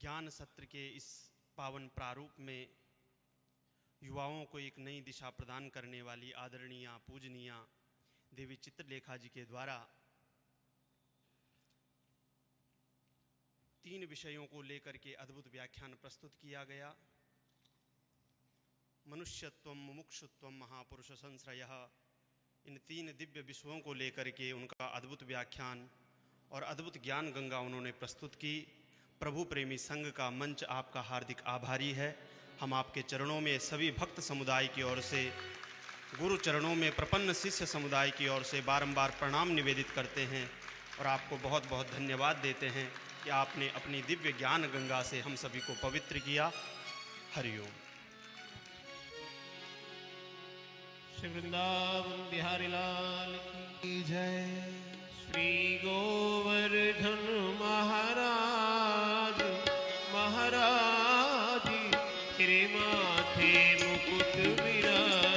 ज्ञान सत्र के इस पावन प्रारूप में युवाओं को एक नई दिशा प्रदान करने वाली आदरणीय पूजनीय देवी चित्रलेखा जी के द्वारा 3 विषयों को लेकर के अद्भुत व्याख्यान प्रस्तुत किया गया। मनुष्यत्व, मुमुक्षुत्व, महापुरुष संश्रयः, इन 3 दिव्य विषयों को लेकर के उनका अद्भुत व्याख्यान और अद्भुत ज्ञान गंगा उन्होंने प्रस्तुत की। प्रभु प्रेमी संघ का मंच आपका हार्दिक आभारी है। हम आपके चरणों में सभी भक्त समुदाय की ओर से, गुरु चरणों में प्रपन्न शिष्य समुदाय की ओर से बारंबार प्रणाम निवेदित करते हैं और आपको बहुत बहुत धन्यवाद देते हैं कि आपने अपनी दिव्य ज्ञान गंगा से हम सभी को पवित्र किया। हरिओम। श्री वृंदावन बिहारी लाल की जय। श्री गोवर्धन महाराज महाराज तेरे माथे मुकुट विराज।